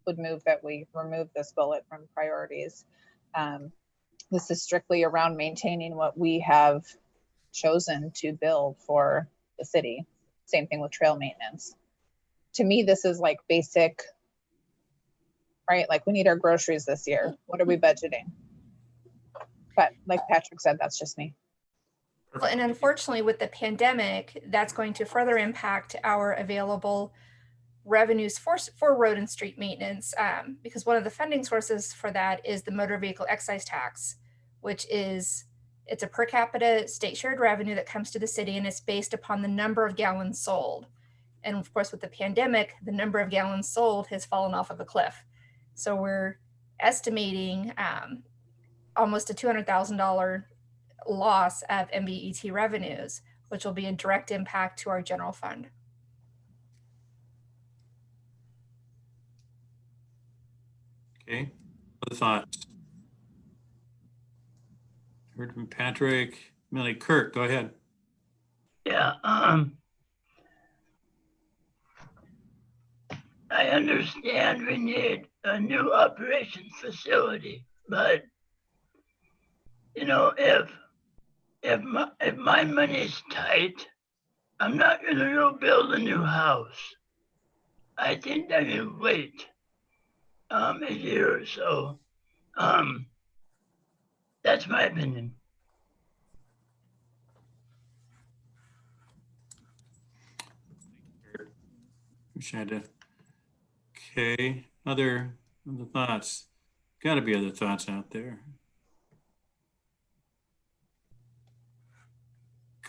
would move that we remove this bullet from priorities. This is strictly around maintaining what we have chosen to build for the city. Same thing with trail maintenance. To me, this is like basic, right? Like, we need our groceries this year. What are we budgeting? But like Patrick said, that's just me. Well, and unfortunately, with the pandemic, that's going to further impact our available revenues for road and street maintenance, because one of the funding sources for that is the motor vehicle excise tax, which is, it's a per capita state shared revenue that comes to the city, and it's based upon the number of gallons sold. And of course, with the pandemic, the number of gallons sold has fallen off of a cliff. So we're estimating almost a $200,000 loss of MVET revenues, which will be a direct impact to our general fund. Okay, other thoughts? Heard from Patrick. Millie, Kurt, go ahead. Yeah, I understand we need a new operations facility, but if my money's tight, I'm not gonna go build a new house. I think I can wait a year or so. That's my opinion. Appreciate it. Okay, other thoughts? Got to be other thoughts out there.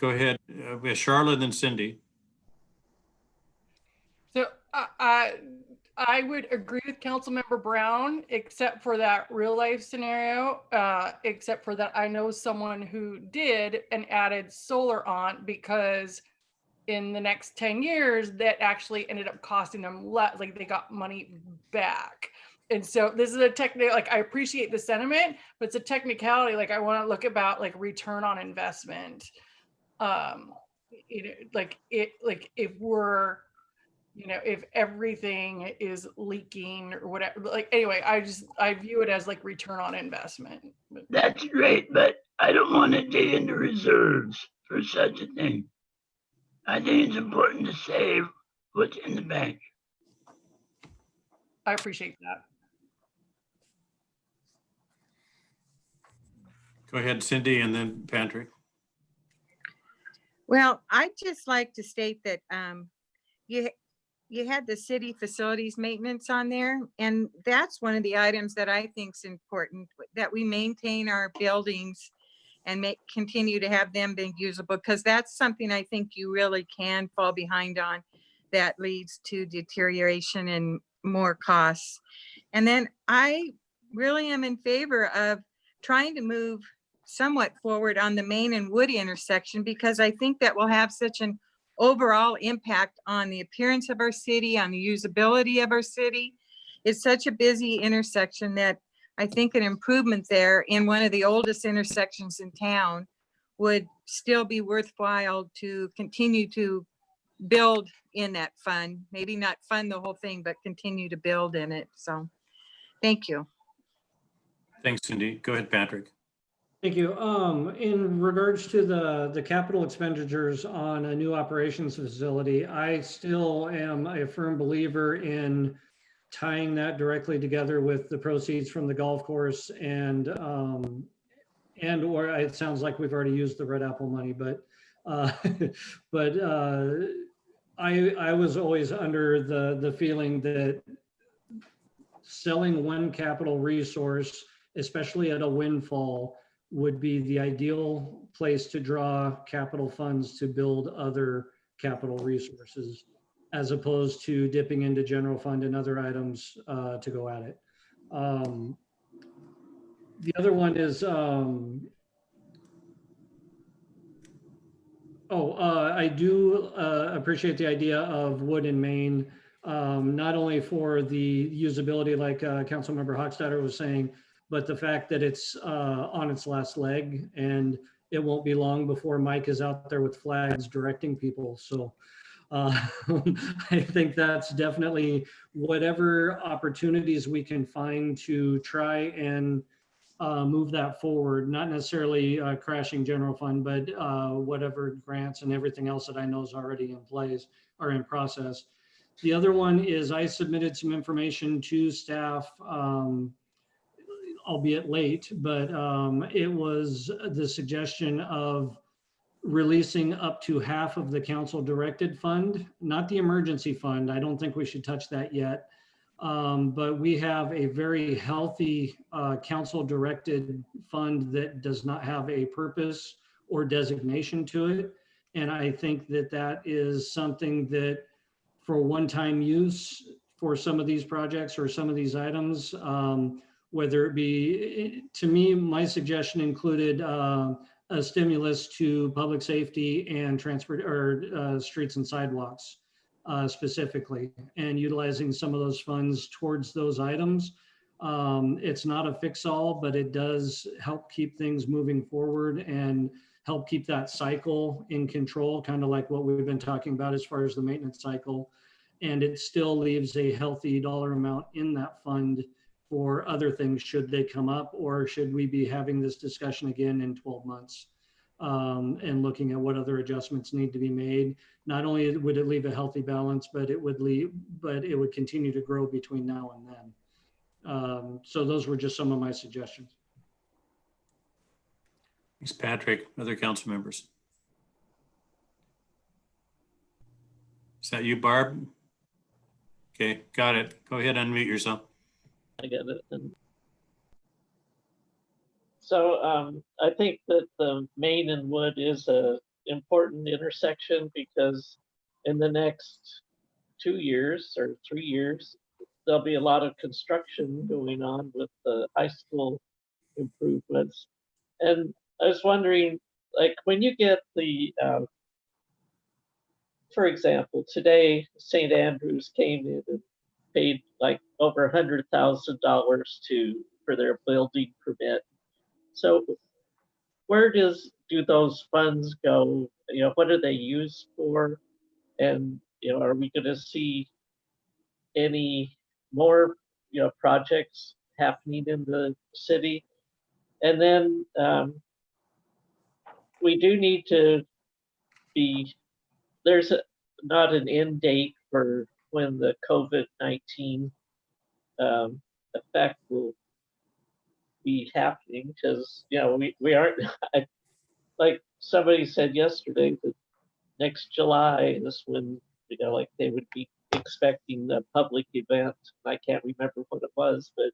Go ahead. We have Charlotte and Cindy. So I would agree with Councilmember Brown, except for that real life scenario, except for that I know someone who did and added solar on, because in the next 10 years, that actually ended up costing them less, like they got money back. And so this is a technical, like, I appreciate the sentiment, but it's a technicality. Like, I want to look about like return on investment. If we're, if everything is leaking or whatever, like, anyway, I view it as like return on investment. That's great, but I don't want to dig into reserves for such a thing. I think it's important to save what's in the bank. I appreciate that. Go ahead, Cindy, and then Patrick. Well, I'd just like to state that you you had the city facilities maintenance on there, and that's one of the items that I think is important, that we maintain our buildings and continue to have them being usable, because that's something I think you really can fall behind on, that leads to deterioration and more costs. And then I really am in favor of trying to move somewhat forward on the Main and Wood intersection, because I think that will have such an overall impact on the appearance of our city, on the usability of our city. It's such a busy intersection that I think an improvement there in one of the oldest intersections in town would still be worthwhile to continue to build in that fund. Maybe not fund the whole thing, but continue to build in it. So, thank you. Thanks, Cindy. Go ahead, Patrick. Thank you. In regards to the capital expenditures on a new operations facility, I still am a firm believer in tying that directly together with the proceeds from the golf course or it sounds like we've already used the Red Apple money, but I was always under the feeling that selling one capital resource, especially at a windfall, would be the ideal place to draw capital funds to build other capital resources, as opposed to dipping into general fund and other items to go at it. The other one is, I do appreciate the idea of Wood and Main, not only for the usability, like Councilmember Hochstadter was saying, but the fact that it's on its last leg, and it won't be long before Mike is out there with flags directing people. So I think that's definitely whatever opportunities we can find to try and move that forward, not necessarily crashing general fund, but whatever grants and everything else that I know is already in place or in process. The other one is I submitted some information to staff, albeit late, but it was the suggestion of releasing up to half of the council directed fund, not the emergency fund. I don't think we should touch that yet. But we have a very healthy council directed fund that does not have a purpose or designation to it. And I think that that is something that for one-time use for some of these projects or some of these items, whether it be, to me, my suggestion included a stimulus to public safety and transport or streets and sidewalks specifically, and utilizing some of those funds towards those items. It's not a fix-all, but it does help keep things moving forward and help keep that cycle in control, kind of like what we've been talking about as far as the maintenance cycle. And it still leaves a healthy dollar amount in that fund for other things should they come up, or should we be having this discussion again in 12 months and looking at what other adjustments need to be made. Not only would it leave a healthy balance, but it would continue to grow between now and then. So those were just some of my suggestions. Thanks, Patrick. Other council members? Is that you, Barb? Okay, got it. Go ahead, unmute yourself. I get it. And so I think that the Main and Wood is a important intersection, because in the next 2 years or 3 years, there'll be a lot of construction going on with the high school improvements. And I was wondering, like, when you get the, for example, today, St. Andrews came in and paid like over $100,000 for their building permit. So where do those funds go? You know, what are they used for? And, you know, are we going to see any more, you know, projects happening in the city? And then we do need to be, there's not an end date for when the COVID-19 effect will be happening because, we aren't, like somebody said yesterday, that next July is when, like they would be expecting the public event. I can't remember what it was, but,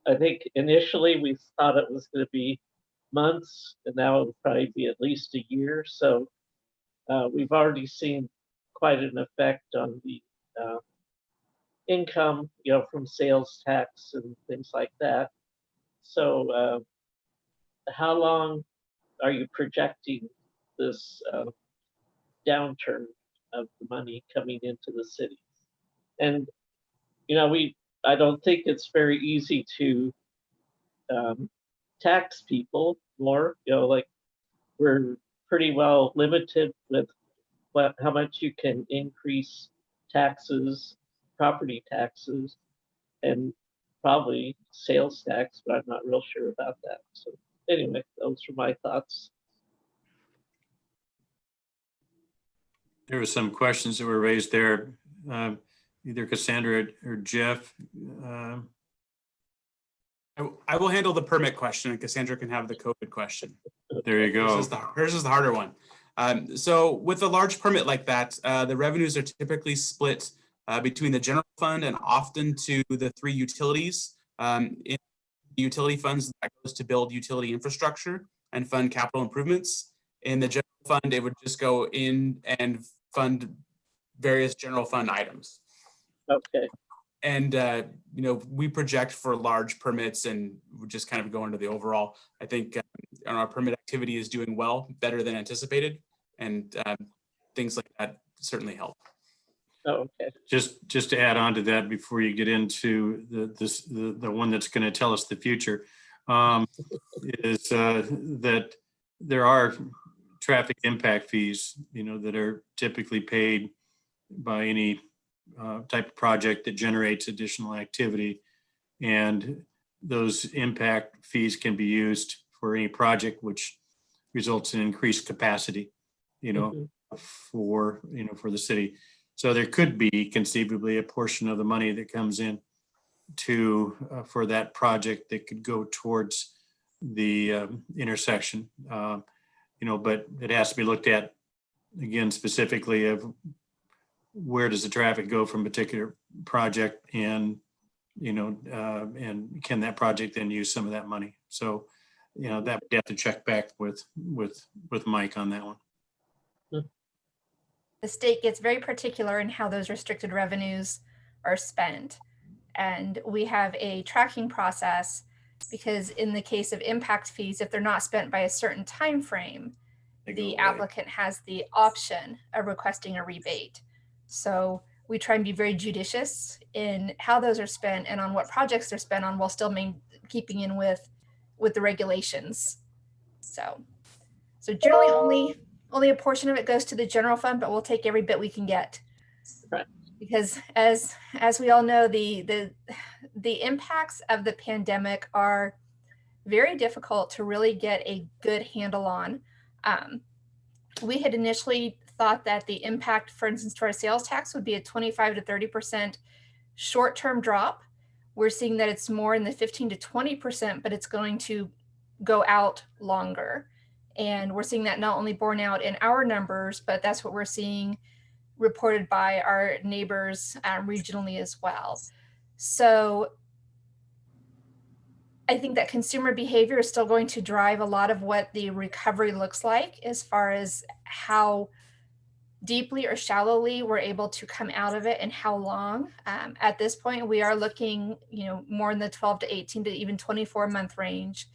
I think initially we thought it was going to be months, and now it would probably be at least a year. So we've already seen quite an effect on the income, from sales tax and things like that. So how long are you projecting this downturn of the money coming into the city? And, I don't think it's very easy to tax people more, like we're pretty well limited with how much you can increase taxes, property taxes, and probably sales tax, but I'm not real sure about that. So anyway, those are my thoughts. There were some questions that were raised there, either Cassandra or Jeff. I will handle the permit question, and Cassandra can have the COVID question. There you go. Hers is the harder one. So with a large permit like that, the revenues are typically split between the general fund and often to the 3 utilities. In utility funds, that goes to build utility infrastructure and fund capital improvements. In the general fund, it would just go in and fund various general fund items. Okay. And, we project for large permits, and we just kind of go into the overall. I think our permit activity is doing well, better than anticipated, and things like that certainly help. Oh, okay. Just to add on to that before you get into the one that's going to tell us the future, is that there are traffic impact fees, that are typically paid by any type of project that generates additional activity. And those impact fees can be used for any project which results in increased capacity, for the city. So there could be conceivably a portion of the money that comes in for that project that could go towards the intersection, but it has to be looked at again specifically of where does the traffic go from a particular project, and and can that project then use some of that money? So that we have to check back with Mike on that one. The state gets very particular in how those restricted revenues are spent. And we have a tracking process because in the case of impact fees, if they're not spent by a certain time frame, the applicant has the option of requesting a rebate. So we try and be very judicious in how those are spent and on what projects they're spent on, while still keeping in with the regulations. So generally only a portion of it goes to the general fund, but we'll take every bit we can get. Right. Because as we all know, the impacts of the pandemic are very difficult to really get a good handle on. We had initially thought that the impact, for instance, to our sales tax would be a 25 to 30% short-term drop. We're seeing that it's more in the 15 to 20%, but it's going to go out longer. And we're seeing that not only borne out in our numbers, but that's what we're seeing reported by our neighbors regionally as well. So I think that consumer behavior is still going to drive a lot of what the recovery looks like, as far as how deeply or shallowly we're able to come out of it and how long. At this point, we are looking, more in the 12 to 18 to even 24-month range.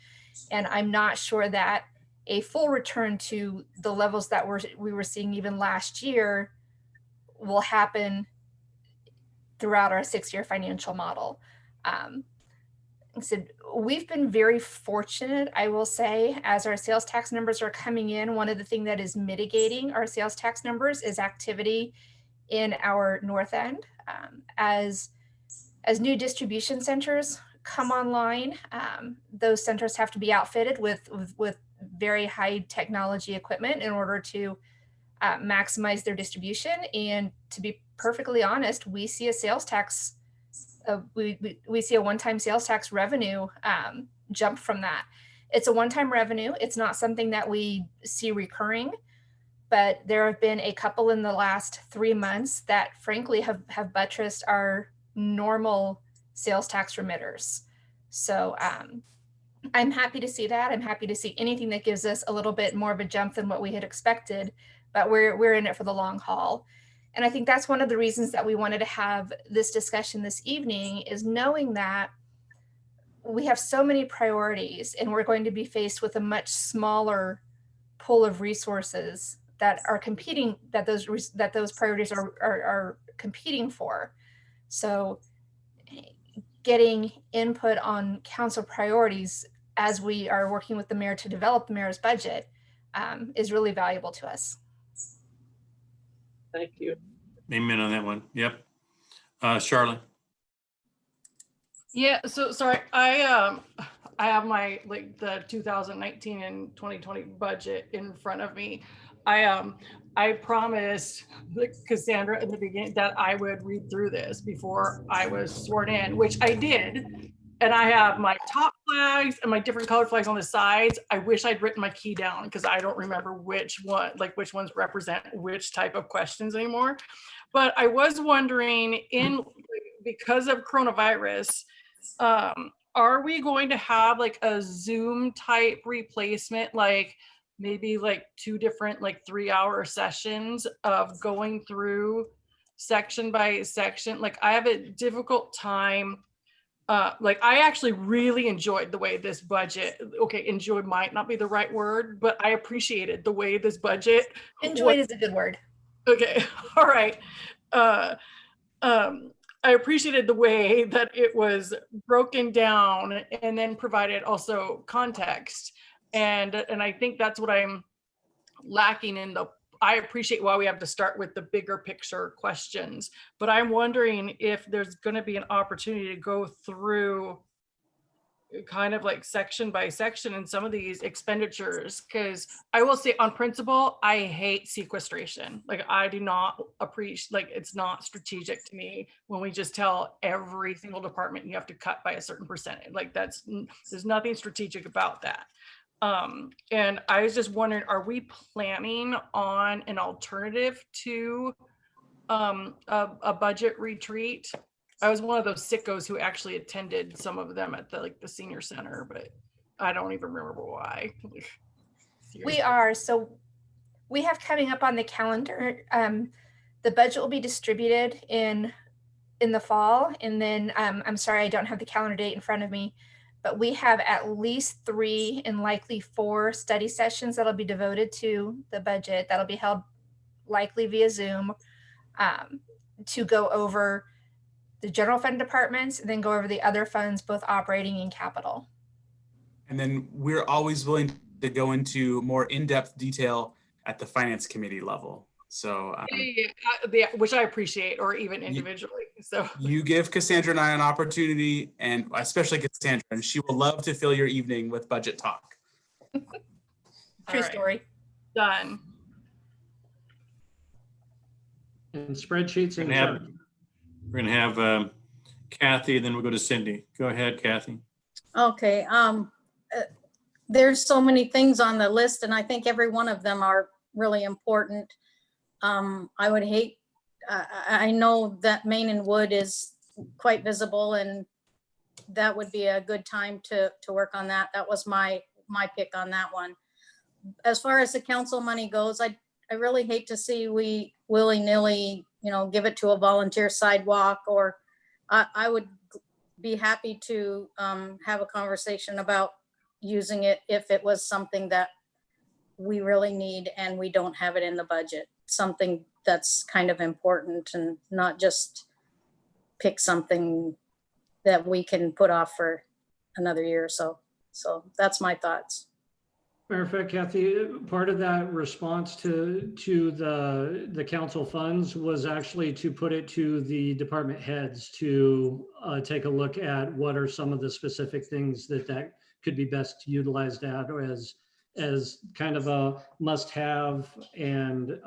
And I'm not sure that a full return to the levels that we were seeing even last year will happen throughout our 6-year financial model. Like I said, we've been very fortunate, I will say, as our sales tax numbers are coming in. One of the things that is mitigating our sales tax numbers is activity in our north end. As new distribution centers come online, those centers have to be outfitted with very high technology equipment in order to maximize their distribution. And to be perfectly honest, we see a sales tax we see a one-time sales tax revenue jump from that. It's a one-time revenue. It's not something that we see recurring, but there have been a couple in the last 3 months that frankly have buttressed our normal sales tax remitters. So I'm happy to see that. I'm happy to see anything that gives us a little bit more of a jump than what we had expected, but we're in it for the long haul. And I think that's one of the reasons that we wanted to have this discussion this evening, is knowing that we have so many priorities and we're going to be faced with a much smaller pool of resources that are competing, that those priorities are competing for. So getting input on council priorities as we are working with the mayor to develop the mayor's budget is really valuable to us. Thank you. Amen on that one. Yep. Charlotte. Yeah, so sorry, I have my the 2019 and 2020 budget in front of me. I promised Cassandra in the beginning that I would read through this before I was sworn in, which I did. And I have my top flags and my different colored flags on the sides. I wish I'd written my key down because I don't remember which ones represent which type of questions anymore. But I was wondering, because of coronavirus, are we going to have like a Zoom type replacement, like maybe like 2 different 3-hour sessions of going through section by section? Like I have a difficult time. I actually really enjoyed the way this budget, enjoyed might not be the right word, but I appreciated the way this budget. Enjoyed is a good word. Okay. All right. I appreciated the way that it was broken down and then provided also context. And I think that's what I'm lacking in I appreciate why we have to start with the bigger picture questions, but I'm wondering if there's going to be an opportunity to go through kind of like section by section in some of these expenditures, because I will say on principle, I hate sequestration. I do not appreciate, it's not strategic to me when we just tell every single department you have to cut by a certain percentage. There's nothing strategic about that. And I was just wondering, are we planning on an alternative to a budget retreat? I was one of those sickos who actually attended some of them at the senior center, but I don't even remember why. We are. So we have coming up on the calendar, the budget will be distributed in the fall. And then I'm sorry, I don't have the calendar date in front of me, but we have at least 3 and likely 4 study sessions that'll be devoted to the budget. That'll be held likely via Zoom to go over the general fund departments and then go over the other funds, both operating and capital. And then we're always willing to go into more in-depth detail at the finance committee level. So which I appreciate, or even individually. So you give Cassandra and I an opportunity, and especially Cassandra, and she will love to fill your evening with budget talk. True story. Done. And spreadsheets and we're gonna have Kathy, then we'll go to Cindy. Go ahead, Kathy. Okay, there's so many things on the list and I think every one of them are really important. I would hate, I know that Main and Wood is quite visible and that would be a good time to work on that. That was my pick on that one. As far as the council money goes, I really hate to see we willy-nilly, give it to a volunteer sidewalk, or I would be happy to have a conversation about using it if it was something that we really need and we don't have it in the budget, something that's kind of important, and not just pick something that we can put off for another year or so. So that's my thoughts. Matter of fact, Kathy, part of that response to the council funds was actually to put it to the department heads to take a look at what are some of the specific things that could be best utilized at, or as kind of a must-have and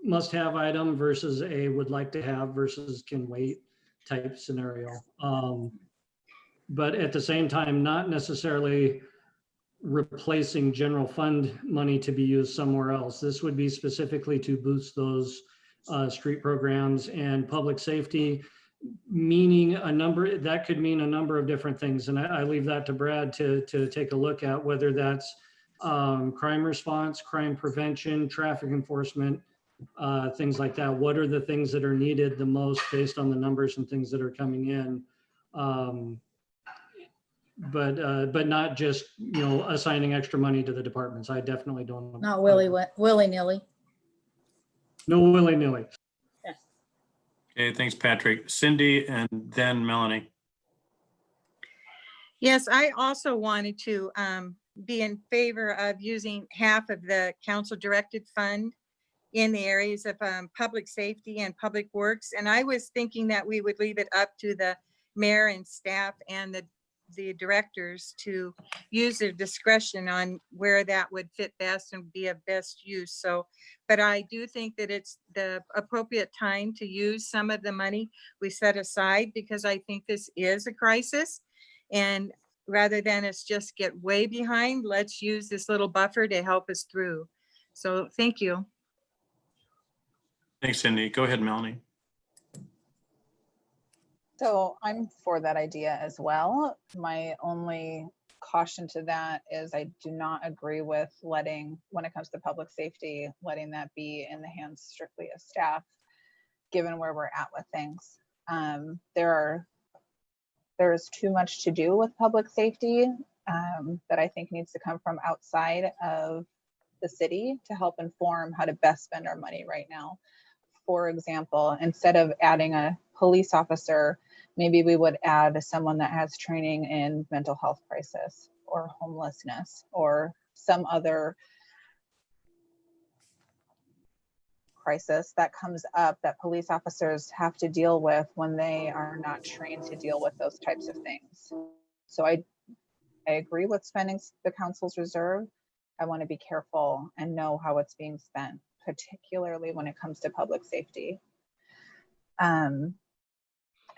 must-have item versus a would like to have versus can wait. type scenario. But at the same time, not necessarily replacing general fund money to be used somewhere else. This would be specifically to boost those street programs and public safety, meaning that could mean a number of different things. And I leave that to Brad to take a look at, whether that's crime response, crime prevention, traffic enforcement, things like that. What are the things that are needed the most based on the numbers and things that are coming in? But not just, assigning extra money to the departments. I definitely don't. Not willy-nilly. No willy-nilly. Okay, thanks, Patrick. Cindy and then Melanie. Yes, I also wanted to be in favor of using half of the council directed fund in the areas of public safety and public works. And I was thinking that we would leave it up to the mayor and staff and the directors to use their discretion on where that would fit best and be of best use. So, but I do think that it's the appropriate time to use some of the money we set aside, because I think this is a crisis. And rather than us just get way behind, let's use this little buffer to help us through. So thank you. Thanks, Cindy. Go ahead, Melanie. So I'm for that idea as well. My only caution to that is I do not agree with letting, when it comes to public safety, letting that be in the hands strictly of staff, given where we're at with things. There is too much to do with public safety that I think needs to come from outside of the city to help inform how to best spend our money right now. For example, instead of adding a police officer, maybe we would add someone that has training in mental health crisis or homelessness or some other crisis that comes up that police officers have to deal with when they are not trained to deal with those types of things. So I agree with spending the council's reserve. I want to be careful and know how it's being spent, particularly when it comes to public safety. And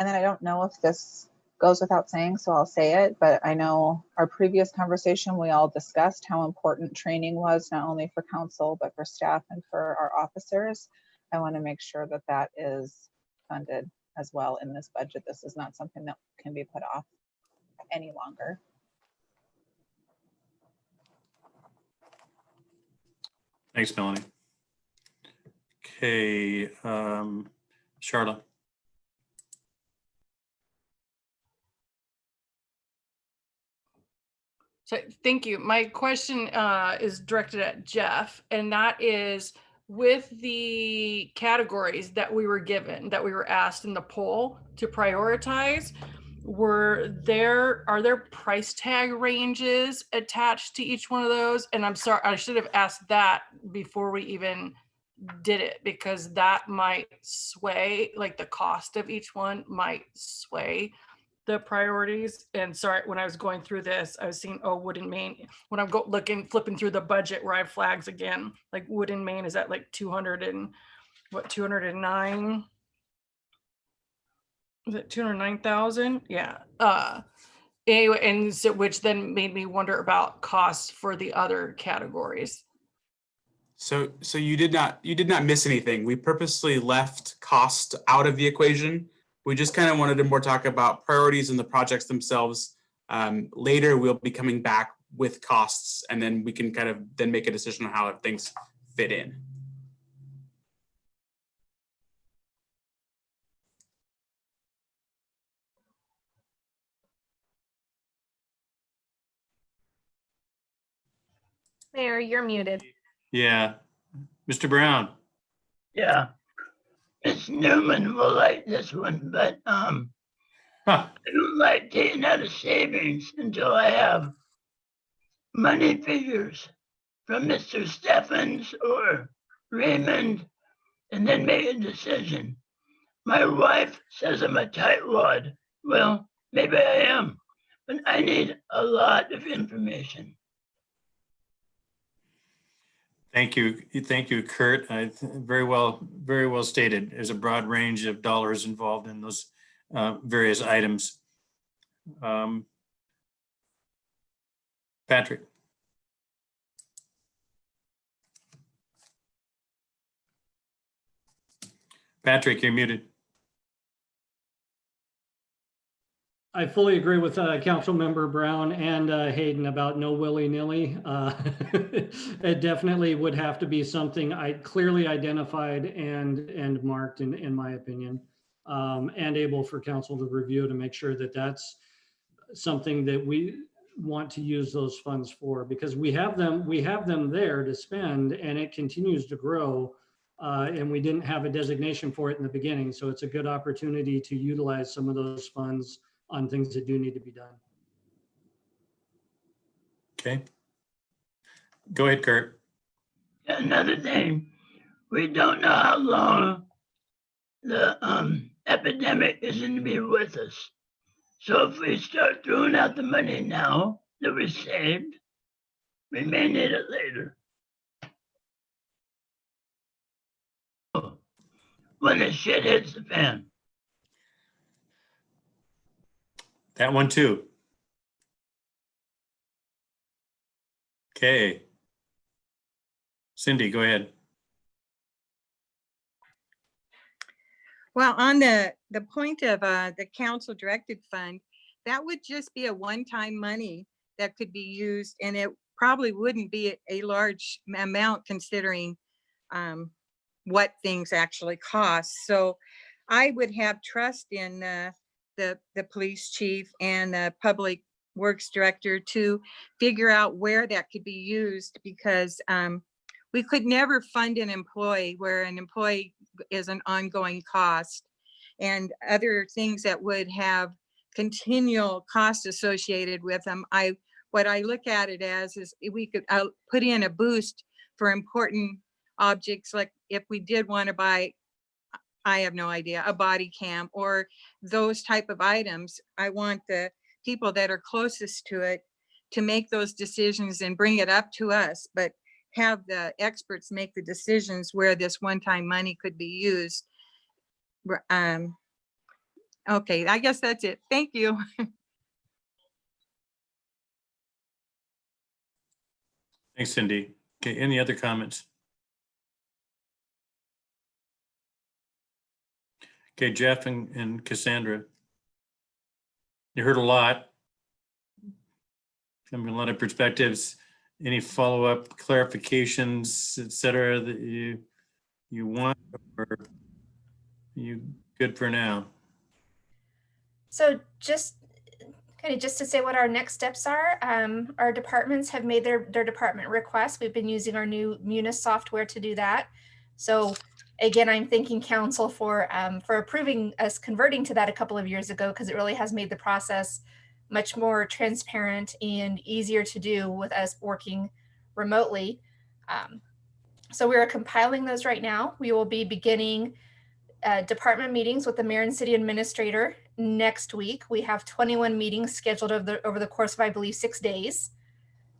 then I don't know if this goes without saying, so I'll say it, but I know our previous conversation, we all discussed how important training was, not only for council, but for staff and for our officers. I want to make sure that that is funded as well in this budget. This is not something that can be put off any longer. Thanks, Melanie. Okay, Charlotte. So thank you. My question is directed at Jeff, and that is, with the categories that we were given, that we were asked in the poll to prioritize, are there price tag ranges attached to each one of those? And I'm sorry, I should have asked that before we even did it, because that might sway, like the cost of each one might sway the priorities. And sorry, when I was going through this, I was seeing, Wood and Main. When I'm flipping through the budget where I have flags again, like Wood and Main is at like 209? Is it 209,000? Yeah. Anyway, and so, which then made me wonder about costs for the other categories. So you did not miss anything. We purposely left cost out of the equation. We just kind of wanted to more talk about priorities and the projects themselves. Later, we'll be coming back with costs, and then we can kind of then make a decision on how things fit in. Mayor, you're muted. Yeah, Mr. Brown. Yeah, Ms. Newman will like this one, but I don't like taking out of savings until I have money figures from Mr. Steffens or Raymond, and then make a decision. My wife says I'm a tightwad. Well, maybe I am, but I need a lot of information. Thank you, Kurt. Very well stated. There's a broad range of dollars involved in those various items. Patrick. Patrick, you're muted. I fully agree with Councilmember Brown and Hayden about no willy-nilly. It definitely would have to be something I clearly identified and marked in my opinion, and able for council to review to make sure that that's something that we want to use those funds for, because we have them there to spend and it continues to grow. And we didn't have a designation for it in the beginning. So it's a good opportunity to utilize some of those funds on things that do need to be done. Okay. Go ahead, Kurt. Another thing, we don't know how long the epidemic is going to be with us. So if we start throwing out the money now that we saved, we may need it later. When the shit hits the fan. That one too. Okay. Cindy, go ahead. Well, on the point of the council directed fund, that would just be a one-time money that could be used, and it probably wouldn't be a large amount considering what things actually cost. So I would have trust in the police chief and the public works director to figure out where that could be used, because we could never fund an employee where an employee is an ongoing cost, and other things that would have continual cost associated with them. What I look at it as is we could put in a boost for important objects, like if we did want to buy, I have no idea, a body cam or those type of items. I want the people that are closest to it to make those decisions and bring it up to us, but have the experts make the decisions where this one-time money could be used. Okay, I guess that's it. Thank you. Thanks, Cindy. Okay, any other comments? Okay, Jeff and Cassandra. You heard a lot. From a lot of perspectives. Any follow-up clarifications, et cetera, that you want, or are you good for now? So just to say what our next steps are, our departments have made their department requests. We've been using our new Munis software to do that. So again, I'm thanking council for approving us converting to that a couple of years ago, because it really has made the process much more transparent and easier to do with us working remotely. So we are compiling those right now. We will be beginning department meetings with the mayor and city administrator next week. We have 21 meetings scheduled over the course of, I believe, 6 days.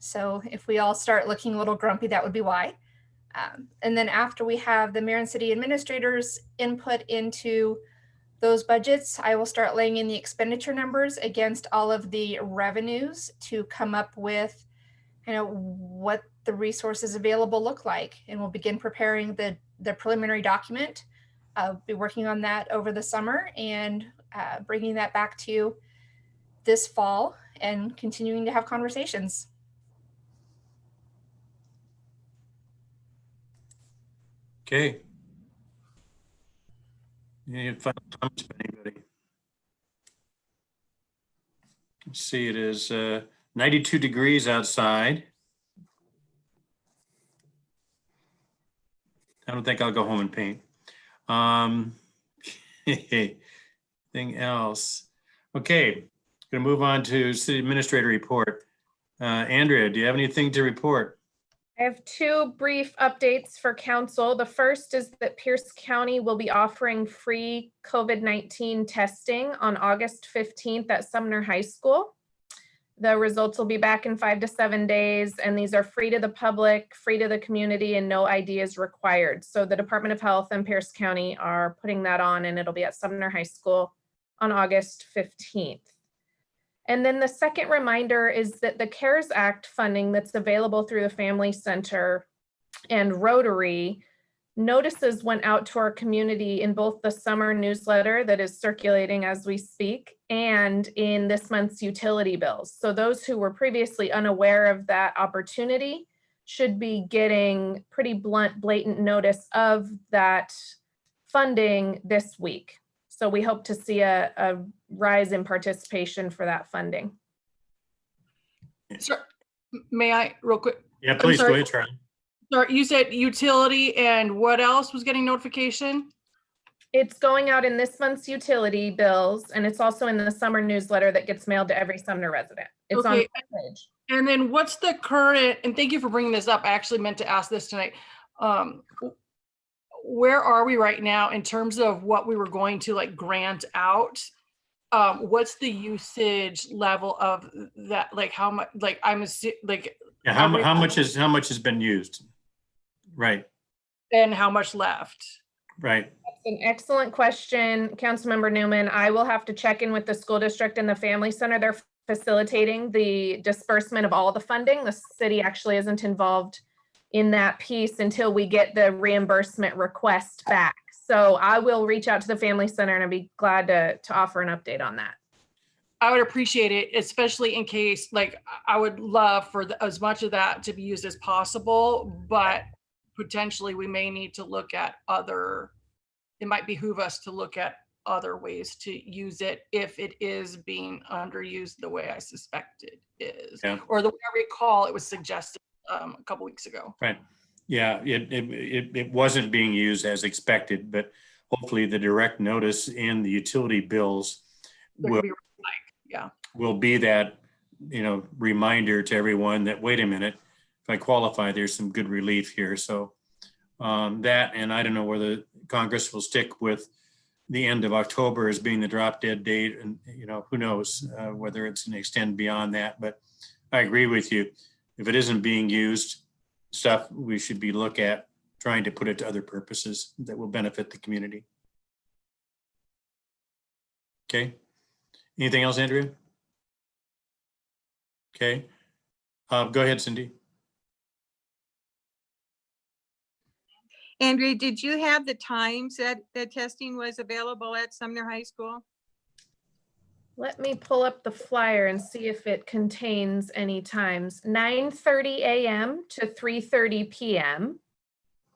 So if we all start looking a little grumpy, that would be why. And then after we have the mayor and city administrators input into those budgets, I will start laying in the expenditure numbers against all of the revenues to come up with, what the resources available look like. And we'll begin preparing the preliminary document. I'll be working on that over the summer and bringing that back to you this fall and continuing to have conversations. Okay. Any final comments from anybody? Let's see, it is 92 degrees outside. I don't think I'll go home and paint. Anything else? Okay, gonna move on to city administrator report. Andrea, do you have anything to report? I have two brief updates for council. The first is that Pierce County will be offering free COVID-19 testing on August 15th at Sumner High School. The results will be back in 5 to 7 days, and these are free to the public, free to the community, and no ID is required. So the Department of Health and Pierce County are putting that on, and it'll be at Sumner High School on August 15th. And then the second reminder is that the CARES Act funding that's available through the Family Center and Rotary, notices went out to our community in both the summer newsletter that is circulating as we speak and in this month's utility bills. So those who were previously unaware of that opportunity should be getting pretty blatant notice of that funding this week. So we hope to see a rise in participation for that funding. So, may I real quick? Yeah, I'm please go sorry. ahead, Charlie. Sorry, you said utility and what else was getting notification? It's going out in this month's utility bills, and it's also in the summer newsletter that gets mailed to every Sumner resident. It's on Okay. the page. And then what's the current, and thank you for bringing this up. I actually meant to ask this tonight. Where are we right now in terms of what we were going to like grant out? What's the usage level of that? Like how much, like Yeah, how much has been used? Right, and how much left? right. That's an excellent question, Councilmember Newman. I will have to check in with the school district and the Family Center. They're facilitating the disbursement of all the funding. The city actually isn't involved in that piece until we get the reimbursement request back. So I will reach out to the Family Center and I'd be glad to offer an update on that. I would appreciate it, especially in case, like, I would love for as much of that to be used as possible, but potentially we may need to look at it might behoove us to look at other ways to use it if it is being underused the way I suspect it is. Yeah. Or the way I recall it was suggested a couple weeks ago. Right. Yeah, it wasn't being used as expected, but hopefully the direct notice in the utility bills will be that, reminder to everyone that, wait a minute, if I qualify, there's some good relief here. So that, and I don't know whether Congress will stick with the end of October as being the drop dead date, and who knows whether it's going to extend beyond that. But I agree with you. If it isn't being used, stuff we should be looking at trying to put it to other purposes that will benefit the community. Okay. Anything else, Andrea? Okay. Go ahead, Cindy. Andrea, did you have the times that the testing was available at Sumner High School? Let me pull up the flyer and see if it contains any times. 9:30 a.m. to 3:30 p.m.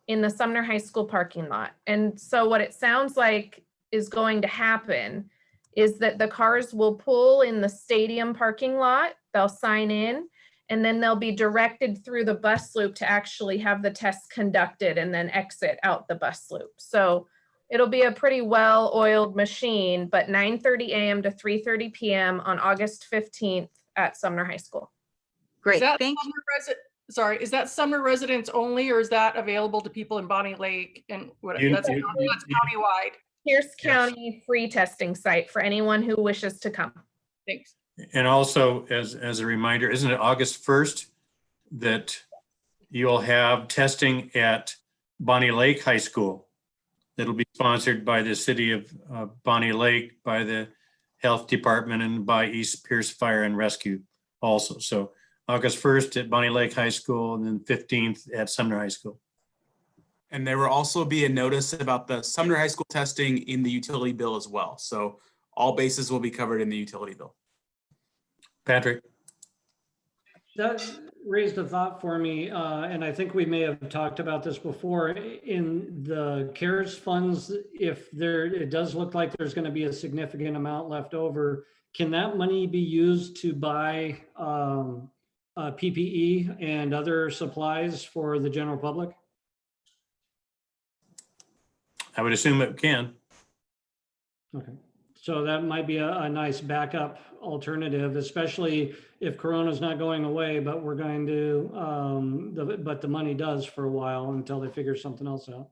in the Sumner High School parking lot. And so what it sounds like is going to happen is that the cars will pull in the stadium parking lot, they'll sign in, and then they'll be directed through the bus loop to actually have the test conducted and then exit out the bus loop. So it'll be a pretty well-oiled machine, but 9:30 a.m. to 3:30 p.m. on August 15th at Sumner High School. Great, Is that thank you. is that Sumner residents only, or is that available to people in Bonnie Lake and whatever? That's countywide. Pierce County free testing site for anyone who wishes to come. Thanks. And also, as a reminder, isn't it August 1st that you'll have testing at Bonnie Lake High School? That'll be sponsored by the city of Bonnie Lake, by the health department, and by East Pierce Fire and Rescue also. So August 1st at Bonnie Lake High School, and then 15th at Sumner High School. And there will also be a notice about the Sumner High School testing in the utility bill as well. So all bases will be covered in the utility bill. Patrick? That raised a thought for me, and I think we may have talked about this before. In the CARES funds, if it does look like there's going to be a significant amount left over, can that money be used to buy PPE and other supplies for the general public? I would assume it can. Okay, so that might be a nice backup alternative, especially if Corona's not going away, but we're going to, but the money does for a while until they figure something else out.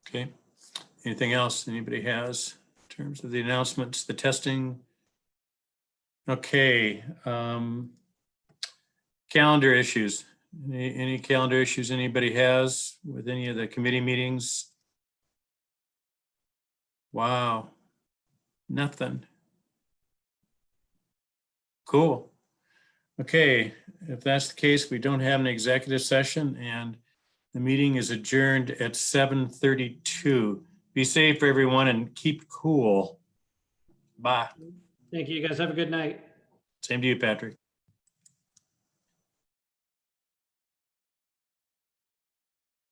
Okay. Anything else anybody has in terms of the announcements, the testing? Okay. Calendar issues. Any calendar issues anybody has with any of the committee meetings? Wow, Nothing. Cool. Okay, if that's the case, we don't have an executive session and the meeting is adjourned at 7:32. Be safe, everyone, and keep cool. Bye. Thank you, guys. Have a good night. Same to you, Patrick.